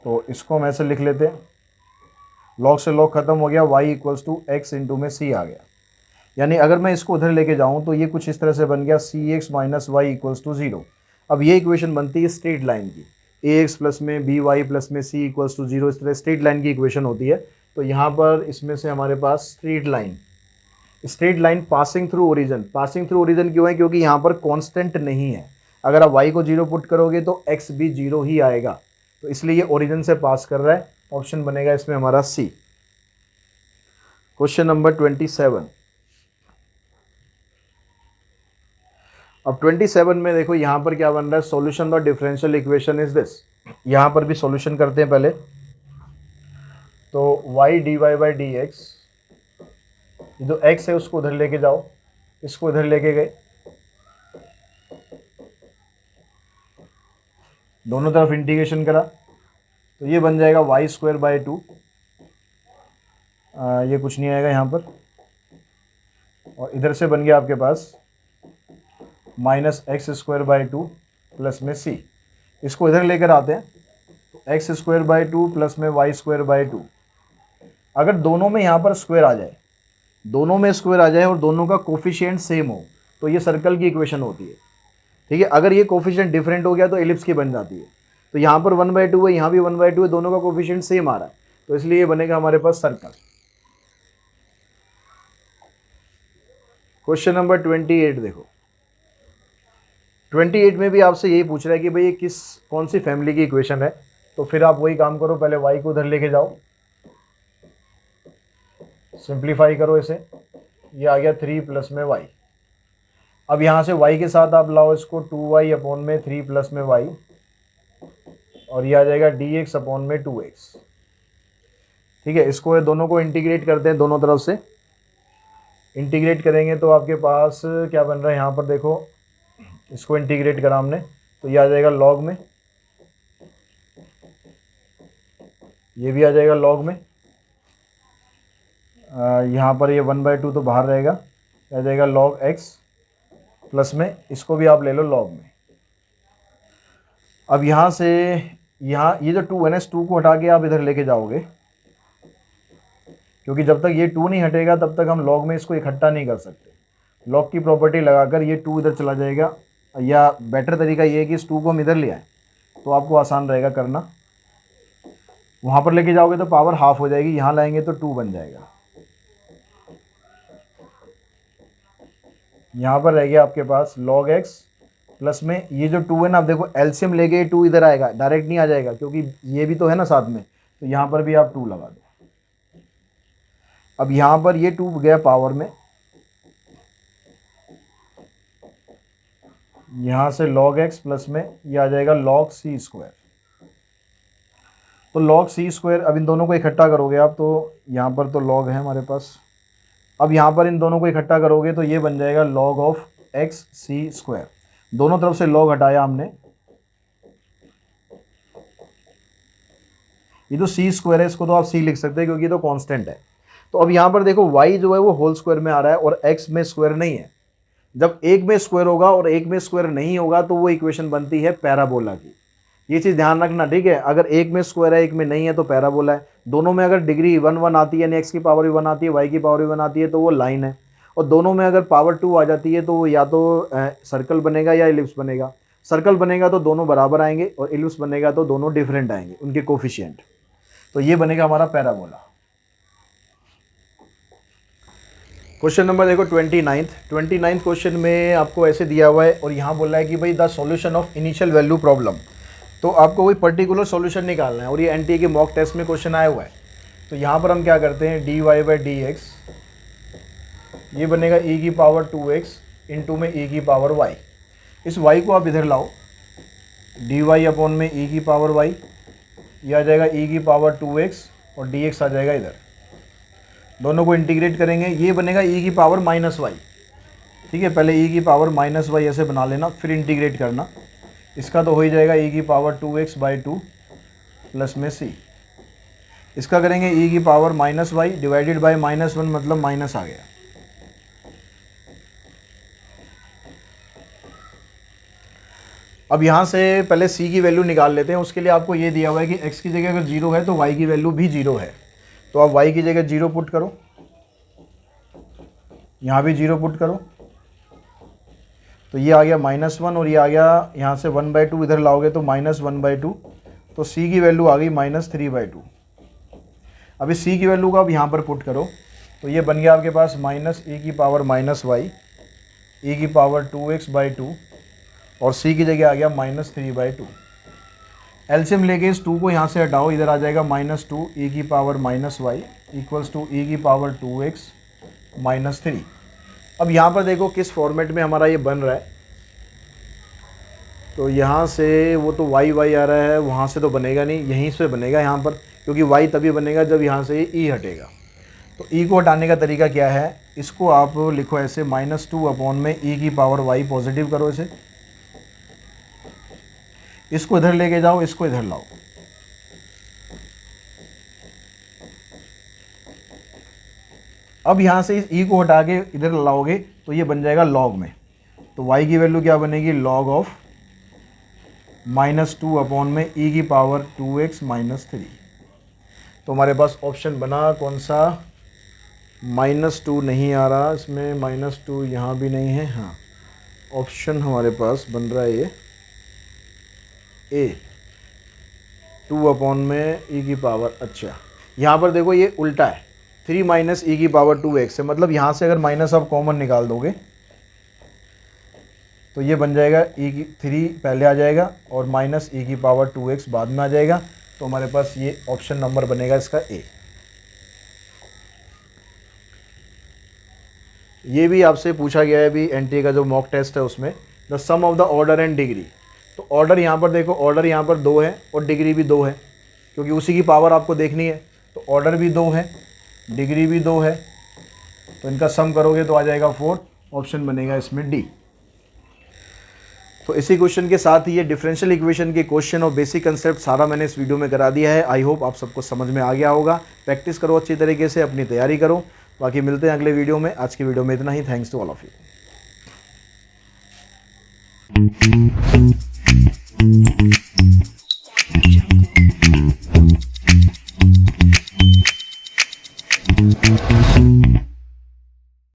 तो इसको हम ऐसे लिख लेते हैं, log से log खत्म हो गया, y equals to x into में c आ गया। यानी अगर मैं इसको उधर लेके जाऊँ तो ये कुछ इस तरह से बन गया, cx minus y equals to 0। अब ये इक्वेशन बनती है स्ट्रेट लाइन की, ax प्लस में by प्लस में c इक्वल्स टू 0, इस तरह स्ट्रेट लाइन की इक्वेशन होती है। तो यहाँ पर इसमें से हमारे पास straight line passing through origin, passing through origin क्यों है, क्योंकि यहाँ पर कांस्टेंट नहीं है। अगर आप y को 0 पुट करोगे तो x भी 0 ही आएगा, तो इसलिए ये ओरिजिन से पास कर रहा है। ऑप्शन बनेगा इसमें हमारा सी। Question number 27। अब 27 में देखो यहाँ पर क्या बन रहा है, solution of differential equation is this. यहाँ पर भी सॉल्यूशन करते हैं पहले। तो y dy by d x, ये जो x है उसको उधर लेके जाओ, इसको इधर लेके गए, दोनों तरफ इंटीग्रेशन करा तो ये बन जाएगा y स्क्वायर बाई 2, ये कुछ नहीं आएगा यहाँ पर, और इधर से बन गया आपके पास minus x square by 2 plus में c। इसको इधर लेकर आते हैं, तो एक्स स्क्वायर बाई 2 प्लस में वाई स्क्वायर बाई 2। अगर दोनों में यहाँ पर स्क्वायर आ जाए, दोनों में स्क्वायर आ जाए और दोनों का कोफिशिएंट सेम हो, तो ये सर्कल की इक्वेशन होती है। ठीक है, अगर ये कोफिशिएंट डिफरेंट हो गया तो एलिप्स की बन जाती है। तो यहाँ पर 1/2 है, यहाँ भी 1/2 है, दोनों का कोफिशिएंट सेम आ रहा है, तो इसलिए ये बनेगा हमारे पास सर्कल। क्वेश्चन नंबर 28 देखो, 28 में भी आपसे यही पूछ रहा है कि भाई ये कौन सी फैमिली की इक्वेशन है। तो फिर आप वही काम करो, पहले y को उधर लेके जाओ, सिंप्लीफाई करो इसे, ये आ गया 3 प्लस में y। अब यहाँ से y के साथ आप लाओ इसको 2y अपॉन में 3 प्लस में y, और ये आ जाएगा dx अपॉन में 2x। ठीक है, इसको दोनों को इंटीग्रेट करते हैं, दोनों तरफ से इंटीग्रेट करेंगे तो आपके पास क्या बन रहा है, यहाँ पर देखो, इसको इंटीग्रेट करा हमने तो ये आ जाएगा log में, ये भी आ जाएगा log में, यहाँ पर ये 1/2 तो बाहर रहेगा, आ जाएगा log x प्लस में, इसको भी आप ले लो log में। अब यहाँ से यहाँ ये जो 2 है ना, इस 2 को हटा के आप इधर लेके जाओगे, क्योंकि जब तक ये 2 नहीं हटेगा तब तक हम log में इसको इकट्ठा नहीं कर सकते। log की प्रॉपर्टी लगाकर ये 2 इधर चला जाएगा, या बेटर तरीका ये है कि इस 2 को हम इधर ले आए तो आपको आसान रहेगा करना। वहाँ पर लेके जाओगे तो पावर हाफ हो जाएगी, यहाँ लाएंगे तो 2 बन जाएगा। यहाँ पर रह गया आपके पास log x प्लस में ये जो 2 है ना, आप देखो एलसीएम लेके ये 2 इधर आएगा, डायरेक्ट नहीं आ जाएगा क्योंकि ये भी तो है ना साथ में, तो यहाँ पर भी आप 2 लगा दो। अब यहाँ पर ये 2 गया पावर में, यहाँ से log x प्लस में ये आ जाएगा log c स्क्वायर। तो log c स्क्वायर, अब इन दोनों को इकट्ठा करोगे आप, तो यहाँ पर तो log है हमारे पास, अब यहाँ पर इन दोनों को इकट्ठा करोगे तो ये बन जाएगा log of x c square. दोनों तरफ से log हटाया हमने, ये तो c स्क्वायर है, इसको तो आप c लिख सकते हैं क्योंकि ये तो कांस्टेंट है। तो अब यहाँ पर देखो y जो है वो होल स्क्वायर में आ रहा है और x में स्क्वायर नहीं है। जब एक में स्क्वायर होगा और एक में स्क्वायर नहीं होगा तो वो इक्वेशन बनती है पैराबोला की। ये चीज़ ध्यान रखना, ठीक है। अगर एक में स्क्वायर है एक में नहीं है तो पैराबोला है। दोनों में अगर डिग्री 1 आती है, यानी एक्स की पावर भी 1 आती है, वाई की पावर भी 1 आती है, तो वो लाइन है। और दोनों में अगर पावर 2 आ जाती है तो वो या तो सर्कल बनेगा या इलिप्स बनेगा। सर्कल बनेगा तो दोनों बराबर आएंगे और इलिप्स बनेगा तो दोनों डिफरेंट आएंगे उनके कोफिशिएंट। तो ये बनेगा हमारा पैराबोला। क्वेश्चन नंबर देखो 29 क्वेश्चन में आपको ऐसे दिया हुआ है और यहाँ बोल रहा है कि भाई the solution of initial value problem. तो आपको कोई पर्टिकुलर सॉल्यूशन निकालना है और ये एनटीए के मॉक टेस्ट में क्वेश्चन आया हुआ है। तो यहाँ पर हम क्या करते हैं, dy बाई डी एक्स, ये बनेगा e की पावर 2x इंटू में e की पावर y। इस y को आप इधर लाओ, dy अपॉन में e की पावर y, ये आ जाएगा e की पावर 2x और dx आ जाएगा इधर। दोनों को इंटीग्रेट करेंगे, ये बनेगा e की पावर माइनस y। ठीक है, पहले e की पावर माइनस y ऐसे बना लेना, फिर इंटीग्रेट करना। इसका तो हो ही जाएगा e की पावर 2x बाई 2 प्लस में c। इसका करेंगे e की power minus y divided by -1 मतलब माइनस आ गया। अब यहाँ से पहले c की वैल्यू निकाल लेते हैं। उसके लिए आपको ये दिया हुआ है कि x की जगह अगर 0 है तो y की वैल्यू भी 0 है। तो आप y की जगह 0 पुट करो, यहाँ भी 0 पुट करो, तो ये आ गया -1 और ये आ गया यहाँ से 1/2 इधर लाओगे तो -1/2, तो c की वैल्यू आ गई -3/2। अब इस c की वैल्यू को आप यहाँ पर पुट करो तो ये बन गया आपके पास -e की पावर -y e की पावर 2x/2 और c की जगह आ गया -3/2। एलसीएम लेके इस 2 को यहाँ से हटाओ, इधर आ जाएगा -2 e की power -y equals to e की पावर 2x -3। अब यहाँ पर देखो किस फॉर्मेट में हमारा ये बन रहा है। तो यहाँ से वो तो y आ रहा है, वहाँ से तो बनेगा नहीं, यहीं से बनेगा यहाँ पर, क्योंकि y तभी बनेगा जब यहाँ से ये e हटेगा। तो e को हटाने का तरीका क्या है, इसको आप लिखो ऐसे -2 अपॉन में e की पावर y, पॉजिटिव करो इसे, इसको इधर लेके जाओ, इसको इधर लाओ। अब यहाँ से इस e को हटा के इधर लाओगे तो ये बन जाएगा लॉग में। तो y की वैल्यू क्या बनेगी, लॉग ऑफ -2 अपॉन में e की पावर 2x -3। तो हमारे पास ऑप्शन बना कौन सा, -2 नहीं आ रहा इसमें, -2 यहाँ भी नहीं है। हाँ, ऑप्शन हमारे पास बन रहा है ये ए, 2 अपॉन में e की पावर। अच्छा, यहाँ पर देखो ये उल्टा है, 3 माइनस e की पावर 2x है, मतलब यहाँ से अगर माइनस आप कॉमन निकाल दोगे तो ये बन जाएगा e की 3 पहले आ जाएगा और माइनस e की पावर 2x बाद में आ जाएगा। तो हमारे पास ये ऑप्शन नंबर बनेगा इसका ए। ये भी आपसे पूछा गया है अभी एनटीए का जो मॉक टेस्ट है उसमें, the sum of the order and degree. तो ऑर्डर यहाँ पर देखो, ऑर्डर यहाँ पर 2 है और डिग्री भी 2 है, क्योंकि उसी की पावर आपको देखनी है। तो ऑर्डर भी 2 है, डिग्री भी 2 है, तो इनका सम करोगे तो आ जाएगा 4। ऑप्शन बनेगा इसमें डी। तो इसी क्वेश्चन के साथ ही ये डिफरेंशियल इक्वेशन के क्वेश्चन और बेसिक कंसेप्ट सारा मैंने इस वीडियो में करा दिया है। आई होप आप सबको समझ में आ गया होगा। प्रैक्टिस करो अच्छी तरीके से, अपनी तैयारी करो। बाकी मिलते हैं अगले वीडियो में। आज की वीडियो में इतना ही। Thanks to all of you.